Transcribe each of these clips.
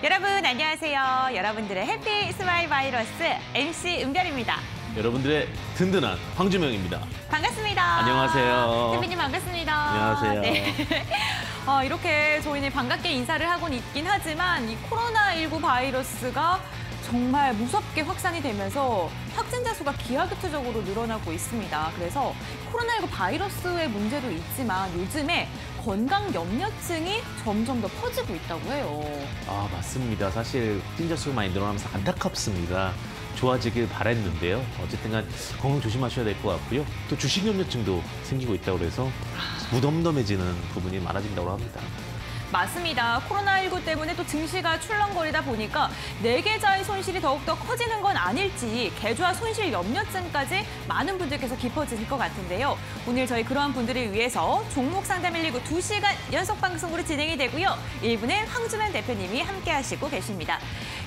여러분 안녕하세요. 여러분들의 해피 스마일 바이러스 MC 은별입니다. 여러분들의 든든한 황주명입니다. 반갑습니다. 안녕하세요. 대표님 반갑습니다. 안녕하세요. 네. 이렇게 저희는 반갑게 인사를 하곤 있긴 하지만 이 코로나19 바이러스가 정말 무섭게 확산이 되면서 확진자 수가 기하급수적으로 늘어나고 있습니다. 그래서 코로나19 바이러스의 문제도 있지만 요즘에 건강 염려증이 점점 더 퍼지고 있다고 해요. 맞습니다. 사실 확진자 수가 많이 늘어나면서 안타깝습니다. 좋아지길 바랬는데요. 어쨌든 간 건강 조심하셔야 될 것 같고요. 또 주식 염려증도 생기고 있다고 해서 무덤덤해지는 부분이 많아진다고 합니다. 맞습니다. 코로나19 때문에 또 증시가 출렁거리다 보니까 내 계좌의 손실이 더욱더 커지는 건 아닐지 계좌 손실 염려증까지 많은 분들께서 깊어지실 것 같은데요. 오늘 저희 그러한 분들을 위해서 종목 상담 119 2시간 연속 방송으로 진행이 되고요. 1부는 황주명 대표님이 함께 하시고 계십니다.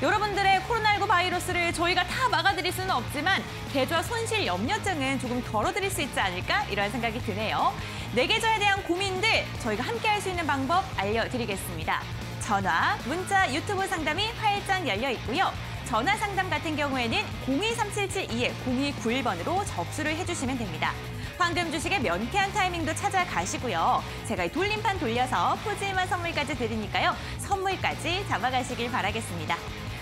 여러분들의 코로나19 바이러스를 저희가 다 막아드릴 수는 없지만 계좌 손실 염려증은 조금 덜어드릴 수 있지 않을까 이런 생각이 드네요. 내 계좌에 대한 고민들 저희가 함께 할 수 있는 방법 알려드리겠습니다. 전화, 문자, 유튜브 상담이 활짝 열려 있고요. 전화 상담 같은 경우에는 023772-0291번으로 접수를 해주시면 됩니다. 황금 주식의 명쾌한 타이밍도 찾아가시고요. 제가 이 돌림판 돌려서 푸짐한 선물까지 드리니까요. 선물까지 잡아가시길 바라겠습니다.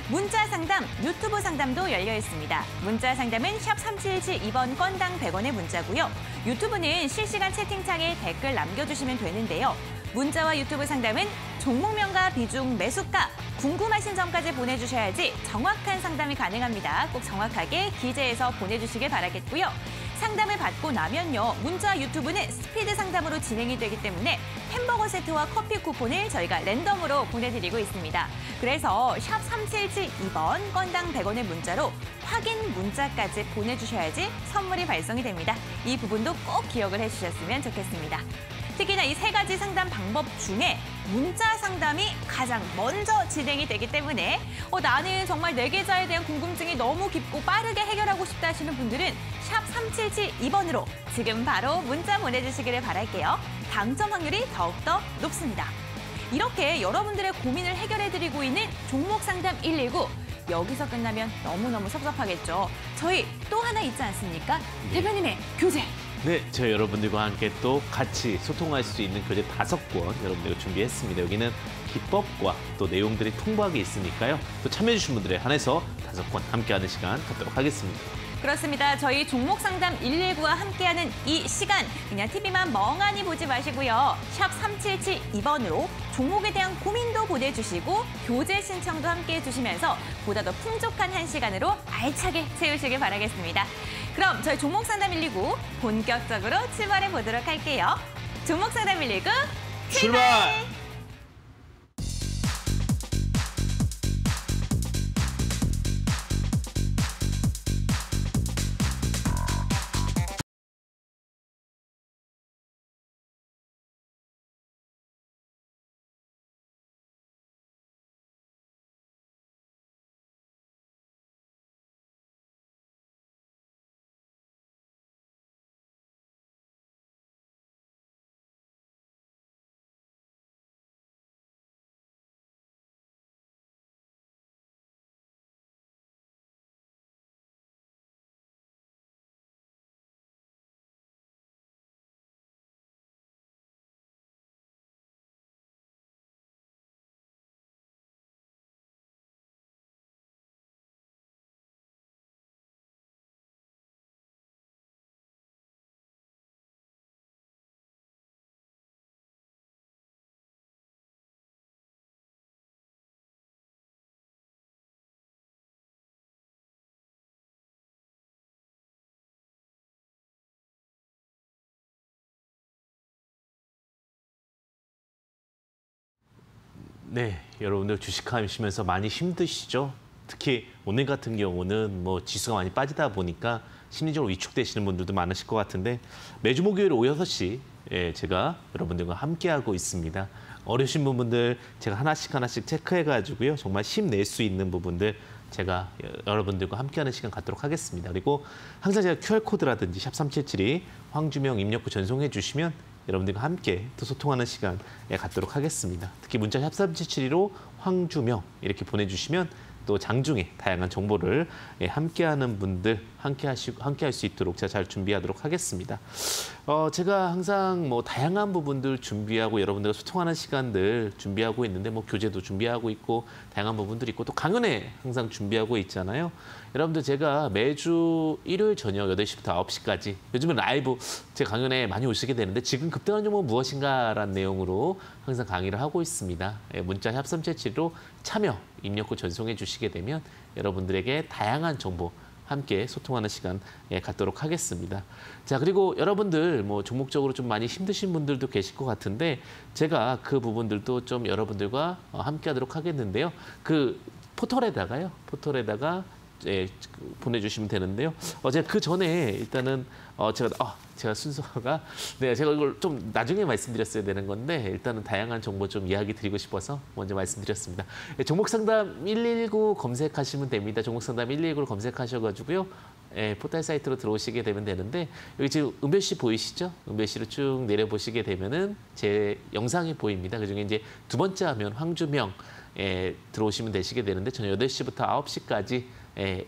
문자 상담, 유튜브 상담도 열려 있습니다. 문자 상담은 샵 3772번 건당 100원의 문자고요. 유튜브는 실시간 채팅창에 댓글 남겨주시면 되는데요. 문자와 유튜브 상담은 종목명과 비중, 매수가, 궁금하신 점까지 보내주셔야지 정확한 상담이 가능합니다. 꼭 정확하게 기재해서 보내주시길 바라겠고요. 상담을 받고 나면요. 문자 유튜브는 스피드 상담으로 진행이 되기 때문에 햄버거 세트와 커피 쿠폰을 저희가 랜덤으로 보내드리고 있습니다. 그래서 샵 3772번 건당 100원의 문자로 확인 문자까지 보내주셔야지 선물이 발송이 됩니다. 이 부분도 꼭 기억을 해주셨으면 좋겠습니다. 특히나 이 세 가지 상담 방법 중에 문자 상담이 가장 먼저 진행이 되기 때문에 나는 정말 내 계좌에 대한 궁금증이 너무 깊고 빠르게 해결하고 싶다 하시는 분들은 샵 3772번으로 지금 바로 문자 보내주시기를 바랄게요. 당첨 확률이 더욱더 높습니다. 이렇게 여러분들의 고민을 해결해드리고 있는 종목 상담 119. 여기서 끝나면 너무너무 섭섭하겠죠. 저희 또 하나 있지 않습니까? 대표님의 교재. 네, 저희 여러분들과 함께 또 같이 소통할 수 있는 교재 5권 여러분들과 준비했습니다. 여기는 기법과 또 내용들이 풍부하게 있으니까요. 또 참여해주신 분들에 한해서 5권 함께하는 시간 갖도록 하겠습니다. 그렇습니다. 저희 종목 상담 119와 함께하는 이 시간 그냥 TV만 멍하니 보지 마시고요. 샵 3772번으로 종목에 대한 고민도 보내주시고 교재 신청도 함께 해주시면서 보다 더 풍족한 한 시간으로 알차게 채우시길 바라겠습니다. 그럼 저희 종목 상담 119 본격적으로 출발해 보도록 할게요. 종목 상담 119 출발! 네, 여러분들 주식하시면서 많이 힘드시죠? 특히 오늘 같은 경우는 지수가 많이 빠지다 보니까 심리적으로 위축되시는 분들도 많으실 것 같은데 매주 목요일 오후 6시 제가 여러분들과 함께하고 있습니다. 어려우신 부분들 제가 하나씩 체크해가지고요. 정말 힘낼 수 있는 부분들 제가 여러분들과 함께하는 시간 갖도록 하겠습니다. 그리고 항상 제가 QR코드라든지 샵 3772 황주명 입력 후 전송해 주시면 여러분들과 함께 또 소통하는 시간 갖도록 하겠습니다. 특히 문자 샵 3772로 황주명 이렇게 보내주시면 또 장중에 다양한 정보를 함께하는 분들 함께할 수 있도록 제가 잘 준비하도록 하겠습니다. 제가 항상 뭐 다양한 부분들 준비하고 여러분들과 소통하는 시간들 준비하고 있는데 뭐 교재도 준비하고 있고 다양한 부분들이 있고 또 강연회 항상 준비하고 있잖아요. 여러분들 제가 매주 일요일 저녁 8시부터 9시까지 요즘은 라이브 제 강연에 많이 오시게 되는데 지금 급등한 종목은 무엇인가라는 내용으로 항상 강의를 하고 있습니다. 문자 샵 3772로 참여 입력후 전송해 주시게 되면 여러분들에게 다양한 정보 함께 소통하는 시간 갖도록 하겠습니다. 자, 그리고 여러분들 뭐 종목적으로 좀 많이 힘드신 분들도 계실 것 같은데 제가 그 부분들도 좀 여러분들과 함께 하도록 하겠는데요. 그 포털에다가 보내주시면 되는데요. 제가 그 전에 일단은 제가 순서가 제가 이걸 좀 나중에 말씀드렸어야 되는 건데 일단은 다양한 정보 좀 이야기 드리고 싶어서 먼저 말씀드렸습니다. 종목 상담 119 검색하시면 됩니다. 종목 상담 119를 검색하셔가지고요. 포털 사이트로 들어오시게 되면 되는데 여기 지금 은별씨 보이시죠? 은별씨로 쭉 내려보시게 되면은 제 영상이 보입니다. 그중에 이제 두 번째 화면 황주명 들어오시면 되시게 되는데 저는 8시부터 9시까지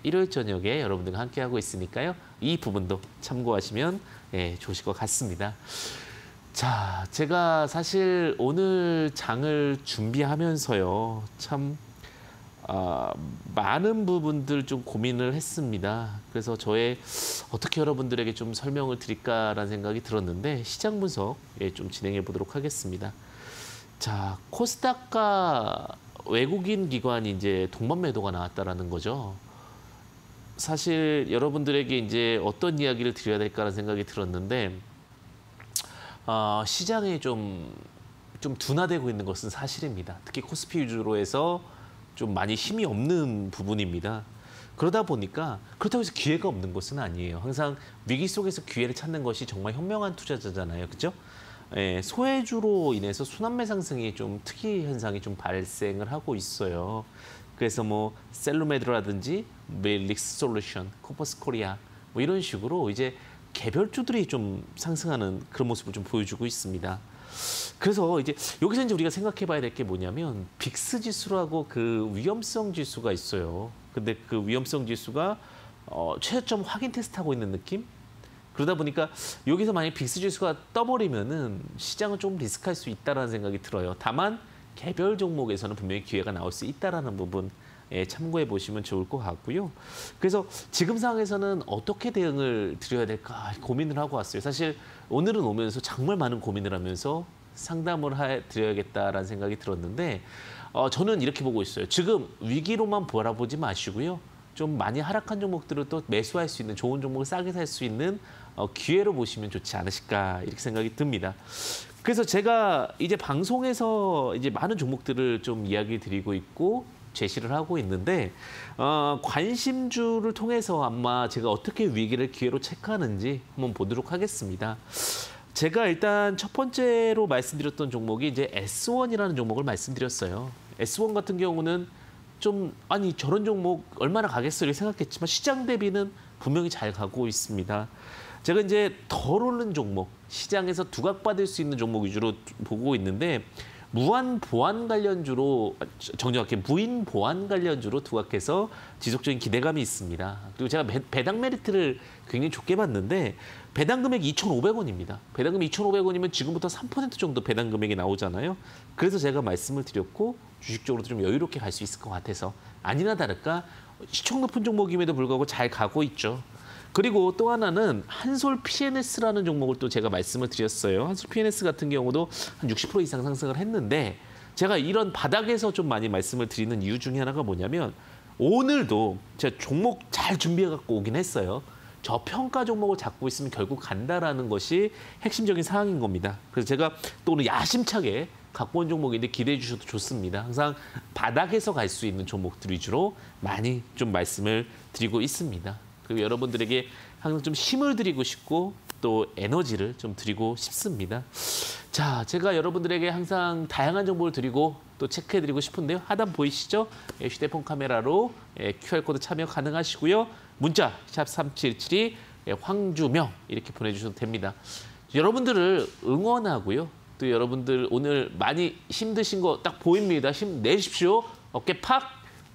일요일 저녁에 여러분들과 함께하고 있으니까요. 이 부분도 참고하시면 좋으실 것 같습니다. 자, 제가 사실 오늘 장을 준비하면서요. 참 많은 부분들 좀 고민을 했습니다. 그래서 어떻게 여러분들에게 좀 설명을 드릴까라는 생각이 들었는데 시장 분석 좀 진행해 보도록 하겠습니다. 자, 코스닥과 외국인 기관이 이제 동반 매도가 나왔다라는 거죠. 사실 여러분들에게 이제 어떤 이야기를 드려야 될까라는 생각이 들었는데 시장이 좀 둔화되고 있는 것은 사실입니다. 특히 코스피 위주로 해서 좀 많이 힘이 없는 부분입니다. 그러다 보니까 그렇다고 해서 기회가 없는 것은 아니에요. 항상 위기 속에서 기회를 찾는 것이 정말 현명한 투자자잖아요. 그렇죠? 소외주로 인해서 순환매 상승이 좀 특이 현상이 좀 발생을 하고 있어요. 그래서 뭐 셀루메드라든지 릭스 솔루션, 코퍼스 코리아 뭐 이런 식으로 이제 개별주들이 좀 상승하는 그런 모습을 좀 보여주고 있습니다. 그래서 이제 여기서 이제 우리가 생각해봐야 될 게 뭐냐면 빅스 지수라고 그 위험성 지수가 있어요. 근데 그 위험성 지수가 최저점 확인 테스트하고 있는 느낌? 그러다 보니까 여기서 만약 빅스 지수가 떠버리면은 시장은 좀 리스크할 수 있다라는 생각이 들어요. 다만 개별 종목에서는 분명히 기회가 나올 수 있다라는 부분 참고해 보시면 좋을 것 같고요. 그래서 지금 상황에서는 어떻게 대응을 드려야 될까 고민을 하고 왔어요. 사실 오늘은 오면서 정말 많은 고민을 하면서 상담을 드려야겠다라는 생각이 들었는데 저는 이렇게 보고 있어요. 지금 위기로만 바라보지 마시고요. 좀 많이 하락한 종목들을 또 매수할 수 있는 좋은 종목을 싸게 살 수 있는 기회로 보시면 좋지 않으실까 이렇게 생각이 듭니다. 그래서 제가 이제 방송에서 이제 많은 종목들을 좀 이야기 드리고 있고 제시를 하고 있는데 관심주를 통해서 아마 제가 어떻게 위기를 기회로 체크하는지 한번 보도록 하겠습니다. 제가 일단 첫 번째로 말씀드렸던 종목이 이제 S1이라는 종목을 말씀드렸어요. S1 같은 경우는 아니 저런 종목 얼마나 가겠어 이렇게 생각했지만 시장 대비는 분명히 잘 가고 있습니다. 제가 이제 덜 오른 종목, 시장에서 두각받을 수 있는 종목 위주로 보고 있는데 무인 보안 관련주로 두각해서 지속적인 기대감이 있습니다. 그리고 제가 배당 메리트를 굉장히 좋게 봤는데 배당 금액이 2,500원입니다. 배당 금액이 2,500원이면 지금부터 3% 정도 배당 금액이 나오잖아요. 그래서 제가 말씀을 드렸고 주식적으로도 좀 여유롭게 갈 수 있을 것 같아서 아니나 다를까 시총 높은 종목임에도 불구하고 잘 가고 있죠. 그리고 또 하나는 한솔 PNS라는 종목을 또 제가 말씀을 드렸어요. 한솔 PNS 같은 경우도 한 60% 이상 상승을 했는데 제가 이런 바닥에서 좀 많이 말씀을 드리는 이유 중에 하나가 뭐냐면 오늘도 제가 종목 잘 준비해갖고 오긴 했어요. 저평가 종목을 잡고 있으면 결국 간다라는 것이 핵심적인 사항인 겁니다. 그래서 제가 또 오늘 야심차게 갖고 온 종목인데 기대해 주셔도 좋습니다. 항상 바닥에서 갈 수 있는 종목들 위주로 많이 좀 말씀을 드리고 있습니다. 그리고 여러분들에게 항상 좀 힘을 드리고 싶고 또 에너지를 좀 드리고 싶습니다. 자, 제가 여러분들에게 항상 다양한 정보를 드리고 또 체크해드리고 싶은데요. 하단 보이시죠? 휴대폰 카메라로 QR코드 참여 가능하시고요. 문자 샵 3772 황주명 이렇게 보내주셔도 됩니다. 여러분들을 응원하고요. 또 여러분들 오늘 많이 힘드신 거 딱 보입니다. 힘내십시오. 어깨 팍!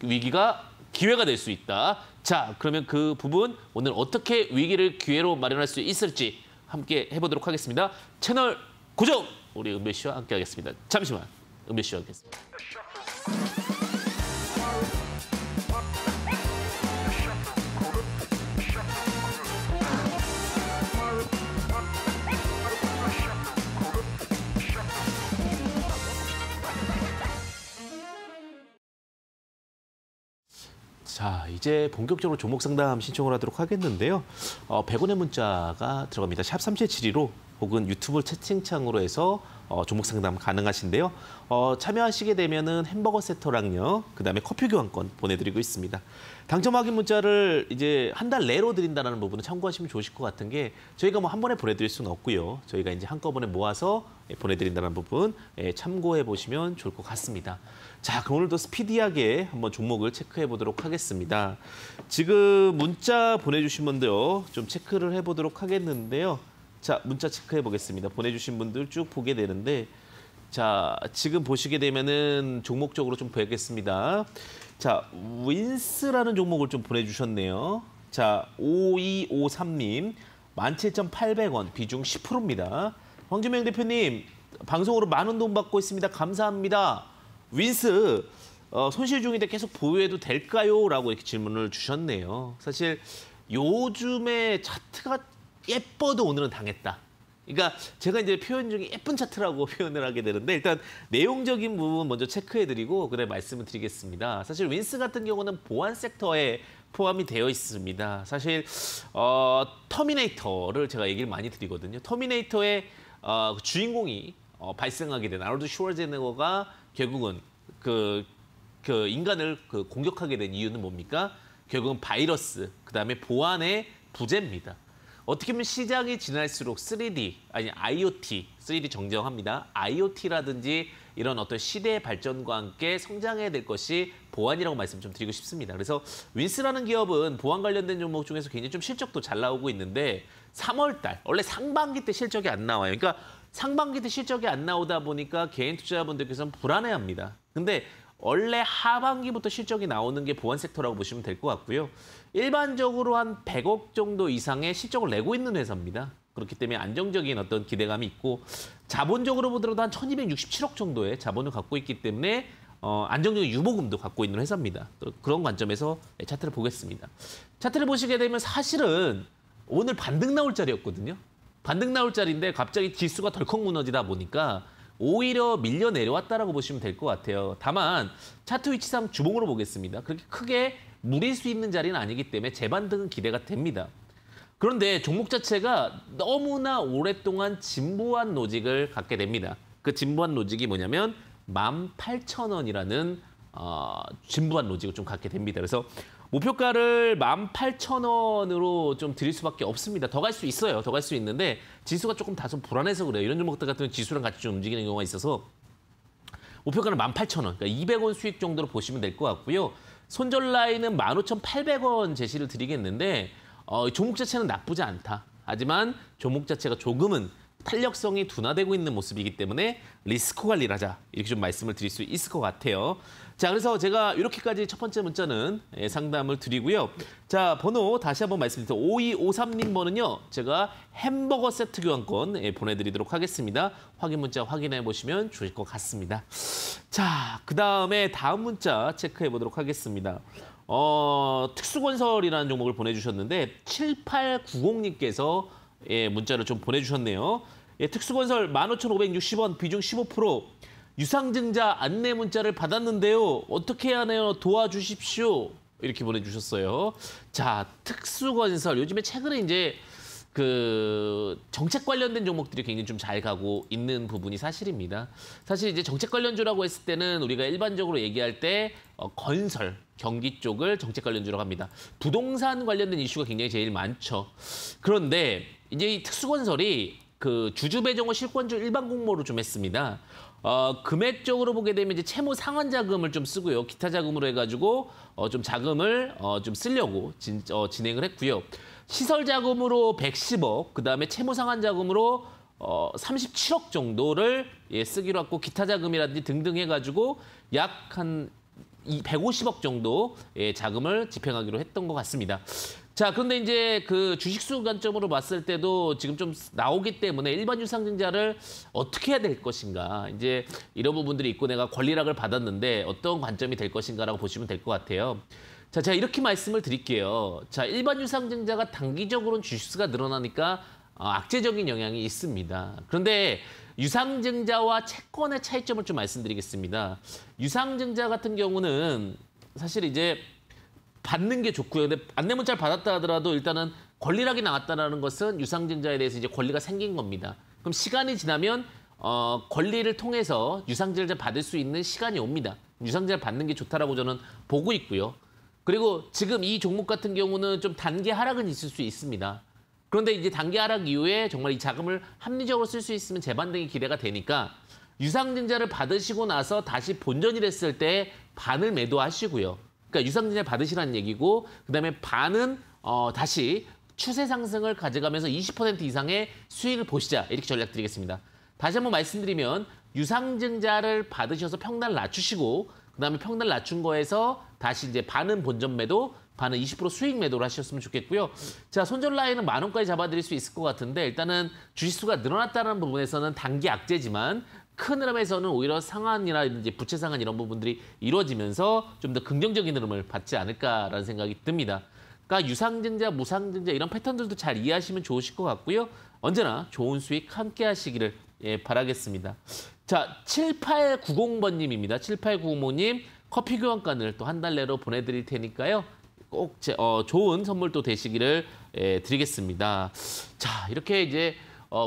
위기가 기회가 될 수 있다. 자, 그러면 그 부분 오늘 어떻게 위기를 기회로 마련할 수 있을지 함께 해보도록 하겠습니다. 채널 고정! 우리 은배 씨와 함께 하겠습니다. 잠시만, 은배 씨와 하겠습니다. 자, 이제 본격적으로 종목 상담 신청을 하도록 하겠는데요. 100원의 문자가 들어갑니다. 샵 3772로 혹은 유튜브 채팅창으로 해서 종목 상담 가능하신데요. 참여하시게 되면은 햄버거 세터랑요, 그다음에 커피 교환권 보내드리고 있습니다. 당첨 확인 문자를 이제 한 달 내로 드린다는 부분은 참고하시면 좋으실 것 같은 게 저희가 뭐 한 번에 보내드릴 수는 없고요. 저희가 이제 한꺼번에 모아서 보내드린다는 부분 참고해 보시면 좋을 것 같습니다. 자, 그럼 오늘도 스피디하게 한번 종목을 체크해 보도록 하겠습니다. 지금 문자 보내주신 분들요, 좀 체크를 해보도록 하겠는데요. 자, 문자 체크해 보겠습니다. 보내주신 분들 쭉 보게 되는데, 자, 지금 보시게 되면은 종목적으로 좀 보겠습니다. 자, 윈스라는 종목을 좀 보내주셨네요. 자, 5253님, 17,800원, 비중 10%입니다. 황준명 대표님, 방송으로 많은 돈 받고 있습니다. 감사합니다. 윈스, 손실 중인데 계속 보유해도 될까요? 라고 이렇게 질문을 주셨네요. 사실 요즘에 차트가 예뻐도 오늘은 당했다. 그러니까 제가 이제 표현 중에 예쁜 차트라고 표현을 하게 되는데, 일단 내용적인 부분 먼저 체크해드리고 그다음에 말씀을 드리겠습니다. 사실 윈스 같은 경우는 보안 섹터에 포함이 되어 있습니다. 사실 터미네이터를 제가 얘기를 많이 드리거든요. 터미네이터의 주인공이 발생하게 된 아놀드 슈왈제네거가 결국은 그 인간을 공격하게 된 이유는 뭡니까? 결국은 바이러스, 그다음에 보안의 부재입니다. 어떻게 보면 시장이 지날수록 3D, 아니 IoT, 3D 정정합니다. IoT라든지 이런 어떤 시대의 발전과 함께 성장해야 될 것이 보안이라고 말씀 좀 드리고 싶습니다. 그래서 윈스라는 기업은 보안 관련된 종목 중에서 굉장히 좀 실적도 잘 나오고 있는데 3월 달, 원래 상반기 때 실적이 안 나와요. 그러니까 상반기 때 실적이 안 나오다 보니까 개인 투자자분들께서는 불안해합니다. 근데 원래 하반기부터 실적이 나오는 게 보안 섹터라고 보시면 될 것 같고요. 일반적으로 한 100억 정도 이상의 실적을 내고 있는 회사입니다. 그렇기 때문에 안정적인 어떤 기대감이 있고, 자본적으로 보더라도 한 1267억 정도의 자본을 갖고 있기 때문에 안정적인 유보금도 갖고 있는 회사입니다. 그런 관점에서 차트를 보겠습니다. 차트를 보시게 되면 사실은 오늘 반등 나올 자리였거든요. 반등 나올 자리인데 갑자기 지수가 덜컥 무너지다 보니까 오히려 밀려 내려왔다라고 보시면 될 것 같아요. 다만 차트 위치상 주봉으로 보겠습니다. 그렇게 크게 무릴 수 있는 자리는 아니기 때문에 재반등은 기대가 됩니다. 그런데 종목 자체가 너무나 오랫동안 진보한 로직을 갖게 됩니다. 그 진보한 로직이 뭐냐면 18,000원이라는 진보한 로직을 좀 갖게 됩니다. 그래서 목표가를 18,000원으로 좀 드릴 수밖에 없습니다. 더 갈 수 있어요. 더 갈 수 있는데 지수가 조금 다소 불안해서 그래요. 이런 종목들 같은 경우는 지수랑 같이 좀 움직이는 경우가 있어서 목표가는 18,000원, 그러니까 200원 수익 정도로 보시면 될 것 같고요. 손절 라인은 15,800원 제시를 드리겠는데 종목 자체는 나쁘지 않다. 하지만 종목 자체가 조금은 탄력성이 둔화되고 있는 모습이기 때문에 리스크 관리를 하자. 이렇게 좀 말씀을 드릴 수 있을 것 같아요. 자, 그래서 제가 이렇게까지 첫 번째 문자는 상담을 드리고요. 자, 번호 다시 한번 말씀드릴게요. 5253님 번은요, 제가 햄버거 세트 교환권 보내드리도록 하겠습니다. 확인 문자 확인해 보시면 좋을 것 같습니다. 자, 그다음에 다음 문자 체크해 보도록 하겠습니다. 특수건설이라는 종목을 보내주셨는데 7890님께서 문자를 좀 보내주셨네요. 특수건설 15,560원, 비중 15%. 유상증자 안내 문자를 받았는데요. 어떻게 해야 하나요? 도와주십시오. 이렇게 보내주셨어요. 자, 특수건설. 요즘에 최근에 이제 정책 관련된 종목들이 굉장히 좀 잘 가고 있는 부분이 사실입니다. 사실 이제 정책 관련주라고 했을 때는 우리가 일반적으로 얘기할 때 건설, 경기 쪽을 정책 관련주라고 합니다. 부동산 관련된 이슈가 굉장히 제일 많죠. 그런데 이제 이 특수건설이 주주 배정을 실권주 일반 공모로 좀 했습니다. 금액적으로 보게 되면 이제 채무 상환 자금을 좀 쓰고요. 기타 자금으로 해가지고 좀 자금을 좀 쓰려고 진행을 했고요. 시설 자금으로 110억, 그다음에 채무 상환 자금으로 37억 정도를 쓰기로 했고 기타 자금이라든지 등등 해가지고 약 한 150억 정도 자금을 집행하기로 했던 것 같습니다. 자, 그런데 이제 그 주식수 관점으로 봤을 때도 지금 좀 나오기 때문에 일반 유상증자를 어떻게 해야 될 것인가. 이제 이런 부분들이 있고 내가 권리락을 받았는데 어떤 관점이 될 것인가라고 보시면 될 것 같아요. 자, 제가 이렇게 말씀을 드릴게요. 자, 일반 유상증자가 단기적으로는 주식수가 늘어나니까 악재적인 영향이 있습니다. 그런데 유상증자와 채권의 차이점을 좀 말씀드리겠습니다. 유상증자 같은 경우는 사실 이제 받는 게 좋고요. 근데 안내문자를 받았다 하더라도 일단은 권리락이 나왔다는 것은 유상증자에 대해서 이제 권리가 생긴 겁니다. 그럼 시간이 지나면 권리를 통해서 유상증자 받을 수 있는 시간이 옵니다. 유상증자 받는 게 좋다라고 저는 보고 있고요. 그리고 지금 이 종목 같은 경우는 좀 단기 하락은 있을 수 있습니다. 그런데 이제 단기 하락 이후에 정말 이 자금을 합리적으로 쓸 수 있으면 재반등이 기대가 되니까 유상증자를 받으시고 나서 다시 본전이 됐을 때 반을 매도하시고요. 그러니까 유상증자 받으시라는 얘기고 그다음에 반은 다시 추세 상승을 가져가면서 20% 이상의 수익을 보시자 이렇게 전략 드리겠습니다. 다시 한번 말씀드리면 유상증자를 받으셔서 평단을 낮추시고 그다음에 평단을 낮춘 거에서 다시 이제 반은 본전 매도, 반은 20% 수익 매도를 하셨으면 좋겠고요. 자, 손절 라인은 10,000원까지 잡아드릴 수 있을 것 같은데 일단은 주식수가 늘어났다는 부분에서는 단기 악재지만 큰 흐름에서는 오히려 상한이라든지 부채 상한 이런 부분들이 이루어지면서 좀 더 긍정적인 흐름을 받지 않을까라는 생각이 듭니다. 그러니까 유상증자, 무상증자 이런 패턴들도 잘 이해하시면 좋으실 것 같고요. 언제나 좋은 수익 함께 하시기를 바라겠습니다. 자, 7890번님입니다. 7890님 커피 교환권을 또 한 달 내로 보내드릴 테니까요. 꼭 좋은 선물 또 되시기를 드리겠습니다. 자, 이렇게 이제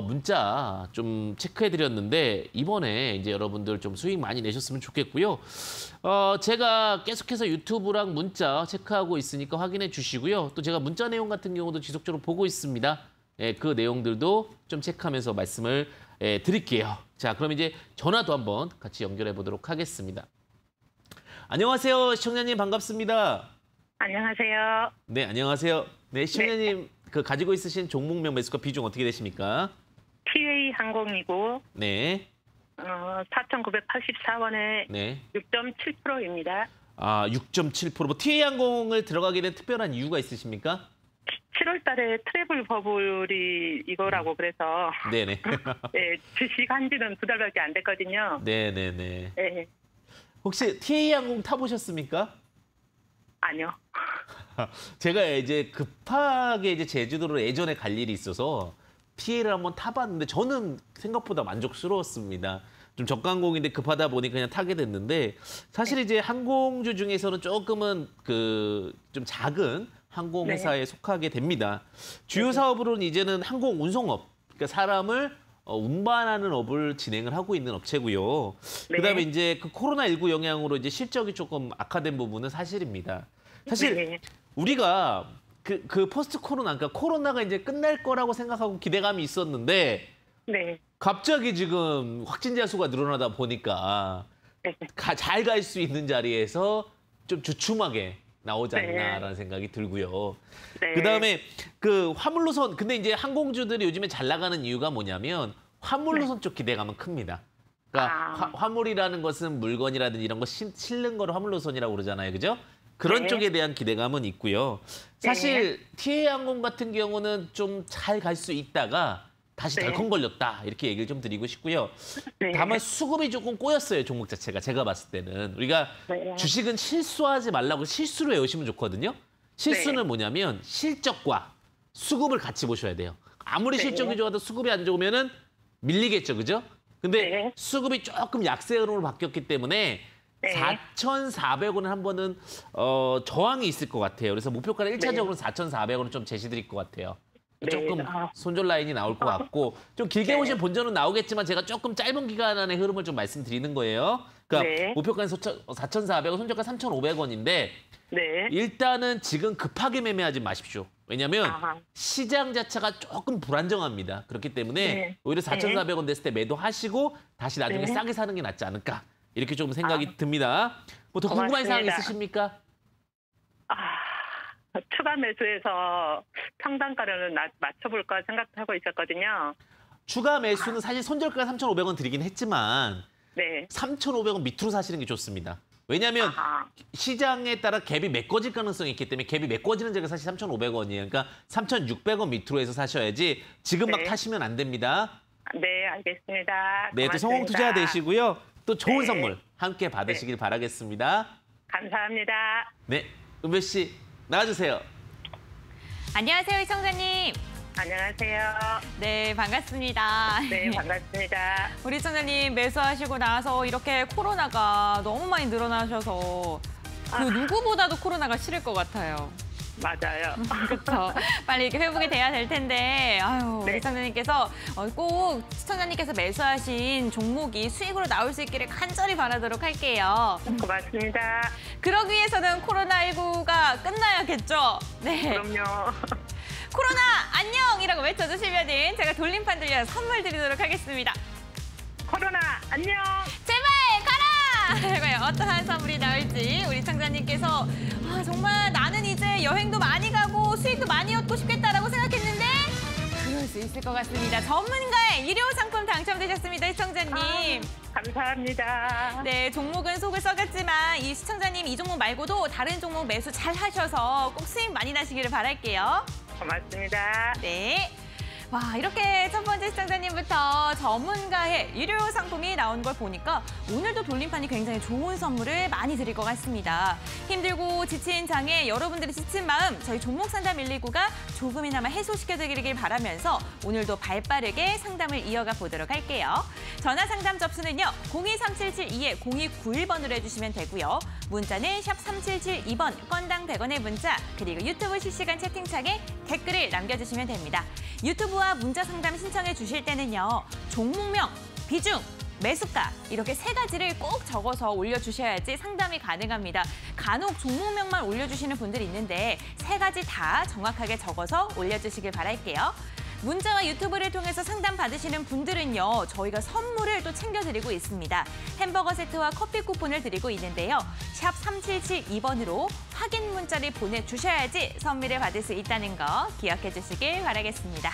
문자 좀 체크해드렸는데 이번에 이제 여러분들 좀 수익 많이 내셨으면 좋겠고요. 제가 계속해서 유튜브랑 문자 체크하고 있으니까 확인해 주시고요. 또 제가 문자 내용 같은 경우도 지속적으로 보고 있습니다. 그 내용들도 좀 체크하면서 말씀을 드릴게요. 자, 그럼 이제 전화도 한번 같이 연결해 보도록 하겠습니다. 안녕하세요. 시청자님 반갑습니다. 안녕하세요. 네, 안녕하세요. 네, 시청자님 그 가지고 있으신 종목명 매수가 비중 어떻게 되십니까? TA 항공이고 네. 4,984원에 네. 6.7%입니다. 아, 6.7%. 뭐 TA항공을 들어가게 된 특별한 이유가 있으십니까? 7월 달에 트래블 버블이 이거라고 그래서 네네. 네, 주식한 지는 2달밖에 안 됐거든요. 네네네. 네. 혹시 TA항공 타보셨습니까? 아니요. 제가 이제 급하게 이제 제주도로 예전에 갈 일이 있어서 TA를 한번 타봤는데 저는 생각보다 만족스러웠습니다. 좀 저가항공인데 급하다 보니 그냥 타게 됐는데 사실 이제 항공주 중에서는 조금은 그 좀 작은 항공회사에 속하게 됩니다. 주요 사업으로는 이제는 항공 운송업, 그러니까 사람을 운반하는 업을 진행을 하고 있는 업체고요. 그다음에 이제 그 코로나19 영향으로 이제 실적이 조금 악화된 부분은 사실입니다. 사실 우리가 그 포스트 코로나, 그러니까 코로나가 이제 끝날 거라고 생각하고 기대감이 있었는데 갑자기 지금 확진자 수가 늘어나다 보니까 잘 갈 수 있는 자리에서 좀 주춤하게 나오지 않나라는 생각이 들고요. 그다음에 그 화물노선, 근데 이제 항공주들이 요즘에 잘 나가는 이유가 뭐냐면 화물노선 쪽 기대감은 큽니다. 그러니까 화물이라는 것은 물건이라든지 이런 거 실는 거를 화물노선이라고 그러잖아요. 그죠? 그런 쪽에 대한 기대감은 있고요. 사실 TA항공 같은 경우는 좀 잘 갈 수 있다가 다시 덜컹 걸렸다 이렇게 얘기를 좀 드리고 싶고요. 다만 수급이 조금 꼬였어요, 종목 자체가. 제가 봤을 때는 우리가 주식은 실수하지 말라고 실수를 외우시면 좋거든요. 실수는 뭐냐면 실적과 수급을 같이 보셔야 돼요. 아무리 실적이 좋아도 수급이 안 좋으면은 밀리겠죠, 그죠? 근데 수급이 조금 약세 흐름으로 바뀌었기 때문에 4,400원은 한 번은 저항이 있을 것 같아요. 그래서 목표가는 1차적으로 4,400원은 좀 제시드릴 것 같아요. 조금 손절 라인이 나올 것 같고 좀 길게 보시면 본전은 나오겠지만 제가 조금 짧은 기간 안의 흐름을 좀 말씀드리는 거예요. 그러니까 목표가는 4,400원, 손절가 3,500원인데 일단은 지금 급하게 매매하지 마십시오. 왜냐하면 시장 자체가 조금 불안정합니다. 그렇기 때문에 오히려 4,400원 됐을 때 매도하시고 다시 나중에 싸게 사는 게 낫지 않을까 이렇게 좀 생각이 듭니다. 뭐 더 궁금한 사항 있으십니까? 추가 매수해서 평단가를 맞춰볼까 생각하고 있었거든요. 추가 매수는 사실 손절가 3,500원 드리긴 했지만 네. 3,500원 밑으로 사시는 게 좋습니다. 왜냐하면 아하. 시장에 따라 갭이 메꿔질 가능성이 있기 때문에 갭이 메꿔지는 자가 사실 3,500원이에요. 그러니까 3,600원 밑으로 해서 사셔야지 지금 막 네. 타시면 안 됩니다. 네, 알겠습니다. 네, 또 성공 고맙습니다. 투자 되시고요. 또 좋은 네. 선물 함께 받으시길 바라겠습니다. 감사합니다. 네, 은배 씨 나와주세요. 안녕하세요, 시청자님. 안녕하세요. 네, 반갑습니다. 네, 반갑습니다. 우리 시청자님 매수하시고 나서 이렇게 코로나가 너무 많이 늘어나셔서 그 누구보다도 코로나가 싫을 것 같아요. 맞아요. 그렇죠. 빨리 이렇게 회복이 돼야 될 텐데 아유, 우리 네. 시청자님께서 꼭 시청자님께서 매수하신 종목이 수익으로 나올 수 있기를 간절히 바라도록 할게요. 고맙습니다. 그러기 위해서는 코로나19가 끝나야겠죠? 네. 그럼요. 코로나 안녕이라고 외쳐주시면은 제가 돌림판 들려서 선물 드리도록 하겠습니다. 코로나 안녕. 제발 가라! 과연 어떠한 선물이 나올지 우리 시청자님께서 정말 나는 이제 여행도 많이 가고 수익도 많이 얻고 싶겠다라고 생각했는데 그럴 수 있을 것 같습니다. 전문가의 일요 상품 당첨되셨습니다, 시청자님. 감사합니다. 네, 종목은 속을 썩였지만 이 시청자님 이 종목 말고도 다른 종목 매수 잘 하셔서 꼭 수익 많이 나시기를 바랄게요. 고맙습니다. 네. 와, 이렇게 첫 번째 시청자님부터 전문가의 일요 상품이 나온 걸 보니까 오늘도 돌림판이 굉장히 좋은 선물을 많이 드릴 것 같습니다. 힘들고 지친 장에 여러분들이 지친 마음 저희 종목 상담 119가 조금이나마 해소시켜드리길 바라면서 오늘도 발빠르게 상담을 이어가 보도록 할게요. 전화 상담 접수는요. 023772-0291번으로 해주시면 되고요. 문자는 샵 3772번, 건당 100원의 문자, 그리고 유튜브 실시간 채팅창에 댓글을 남겨주시면 됩니다. 유튜브와 문자 상담 신청해 주실 때는요. 종목명, 비중, 매수가 이렇게 세 가지를 꼭 적어서 올려주셔야지 상담이 가능합니다. 간혹 종목명만 올려주시는 분들이 있는데 세 가지 다 정확하게 적어서 올려주시길 바랄게요. 문자와 유튜브를 통해서 상담 받으시는 분들은요. 저희가 선물을 또 챙겨드리고 있습니다. 햄버거 세트와 커피 쿠폰을 드리고 있는데요. 샵 3772번으로 확인 문자를 보내주셔야지 선물을 받을 수 있다는 거 기억해 주시길 바라겠습니다.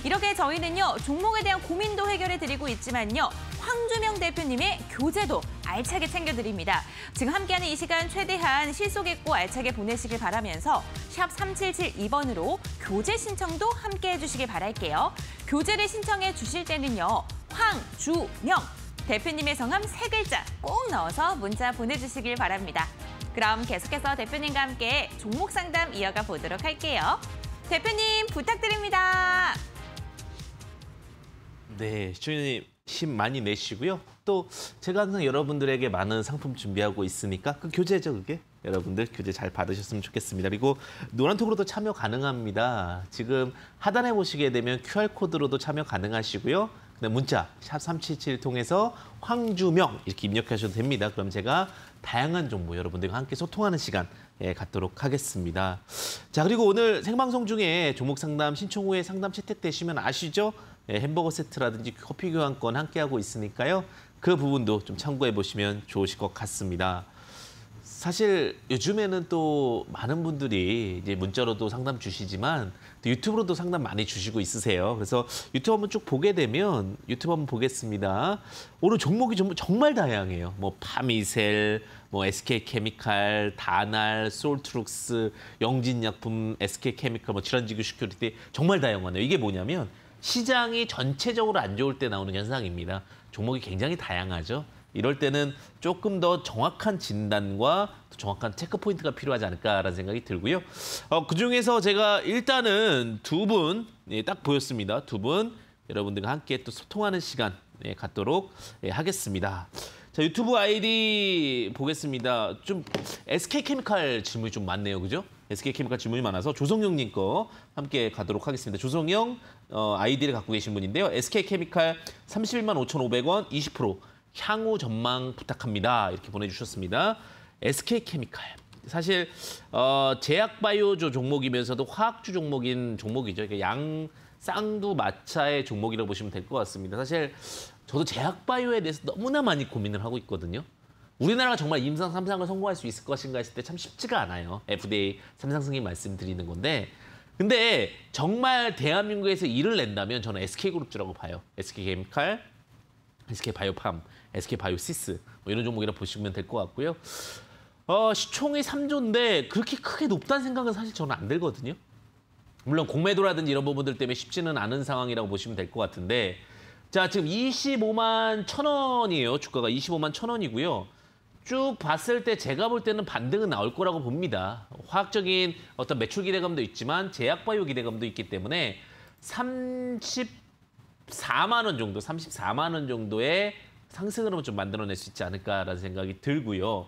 이렇게 저희는요. 종목에 대한 고민도 해결해 드리고 있지만요. 황주명 대표님의 교재도 알차게 챙겨드립니다. 지금 함께하는 이 시간 최대한 실속 있고 알차게 보내시길 바라면서 샵 3772번으로 교재 신청도 함께 해주시길 바랄게요. 교재를 신청해 주실 때는요. 황주명 대표님의 성함 3글자 꼭 넣어서 문자 보내주시길 바랍니다. 그럼 계속해서 대표님과 함께 종목 상담 이어가 보도록 할게요. 대표님 부탁드립니다. 네, 시청자님 힘 많이 내시고요. 또 제가 항상 여러분들에게 많은 상품 준비하고 있으니까 그 교재죠, 그게. 여러분들 교재 잘 받으셨으면 좋겠습니다. 그리고 노란톡으로도 참여 가능합니다. 지금 하단에 보시게 되면 QR코드로도 참여 가능하시고요. 문자 샵 377 통해서 황주명 이렇게 입력하셔도 됩니다. 그럼 제가 다양한 정보 여러분들과 함께 소통하는 시간 갖도록 하겠습니다. 자, 그리고 오늘 생방송 중에 종목 상담 신청 후에 상담 채택되시면 아시죠? 햄버거 세트라든지 커피 교환권 함께하고 있으니까요. 그 부분도 좀 참고해 보시면 좋으실 것 같습니다. 사실 요즘에는 또 많은 분들이 이제 문자로도 상담 주시지만 또 유튜브로도 상담 많이 주시고 있으세요. 그래서 유튜브 한번 쭉 보게 되면 유튜브 한번 보겠습니다. 오늘 종목이 정말 다양해요. 뭐 파미셀, 뭐 SK케미칼, 다날, 솔트룩스, 영진약품, SK케미칼, 뭐 질환지구 시큐리티 정말 다양하네요. 이게 뭐냐면 시장이 전체적으로 안 좋을 때 나오는 현상입니다. 종목이 굉장히 다양하죠. 이럴 때는 조금 더 정확한 진단과 정확한 체크 포인트가 필요하지 않을까라는 생각이 들고요. 그중에서 제가 일단은 두 분 딱 보였습니다. 두 분 여러분들과 함께 또 소통하는 시간 갖도록 하겠습니다. 자, 유튜브 아이디 보겠습니다. 좀 SK케미칼 질문이 좀 많네요. 그죠? SK케미칼 질문이 많아서 조성영님 거 함께 가도록 하겠습니다. 조성영 아이디를 갖고 계신 분인데요. SK케미칼 31만 5,500원 20% 향후 전망 부탁합니다. 이렇게 보내주셨습니다. SK케미칼. 사실 제약바이오조 종목이면서도 화학주 종목인 종목이죠. 그러니까 쌍두마차의 종목이라고 보시면 될 것 같습니다. 사실 저도 제약바이오에 대해서 너무나 많이 고민을 하고 있거든요. 우리나라가 정말 임상 3상을 성공할 수 있을 것인가 했을 때 참 쉽지가 않아요. FDA 3상 승인 말씀드리는 건데 근데 정말 대한민국에서 일을 낸다면 저는 SK그룹주라고 봐요. SK케미칼, SK바이오팜, SK바이오시스 뭐 이런 종목이라 보시면 될 것 같고요. 시총이 3조인데 그렇게 크게 높다는 생각은 사실 저는 안 들거든요. 물론 공매도라든지 이런 부분들 때문에 쉽지는 않은 상황이라고 보시면 될 것 같은데 자, 지금 25만 1,000원이에요. 주가가 25만 1,000원이고요. 쭉 봤을 때 제가 볼 때는 반등은 나올 거라고 봅니다. 화학적인 어떤 매출 기대감도 있지만 제약바이오 기대감도 있기 때문에 34만 원 정도, 34만 원 정도의 상승으로 좀 만들어낼 수 있지 않을까라는 생각이 들고요.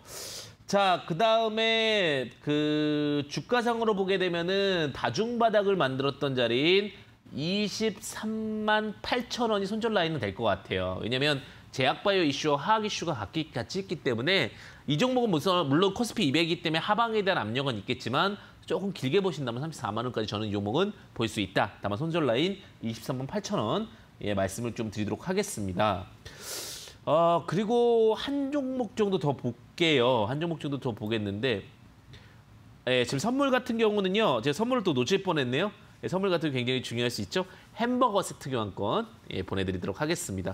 자, 그다음에 그 주가상으로 보게 되면은 다중 바닥을 만들었던 자리인 23만 8천 원이 손절 라인은 될 것 같아요. 왜냐면 제약바이오 이슈와 화학 이슈가 같이 있기 때문에 이 종목은 물론 코스피 200이기 때문에 하방에 대한 압력은 있겠지만 조금 길게 보신다면 34만 원까지 저는 이 종목은 볼 수 있다. 다만 손절 라인 23만 8천 원 말씀을 좀 드리도록 하겠습니다. 그리고 한 종목 정도 더 볼게요. 한 종목 정도 더 보겠는데 지금 선물 같은 경우는요. 제가 선물을 또 놓칠 뻔했네요. 선물 같은 게 굉장히 중요할 수 있죠. 햄버거 세트 교환권 보내드리도록 하겠습니다.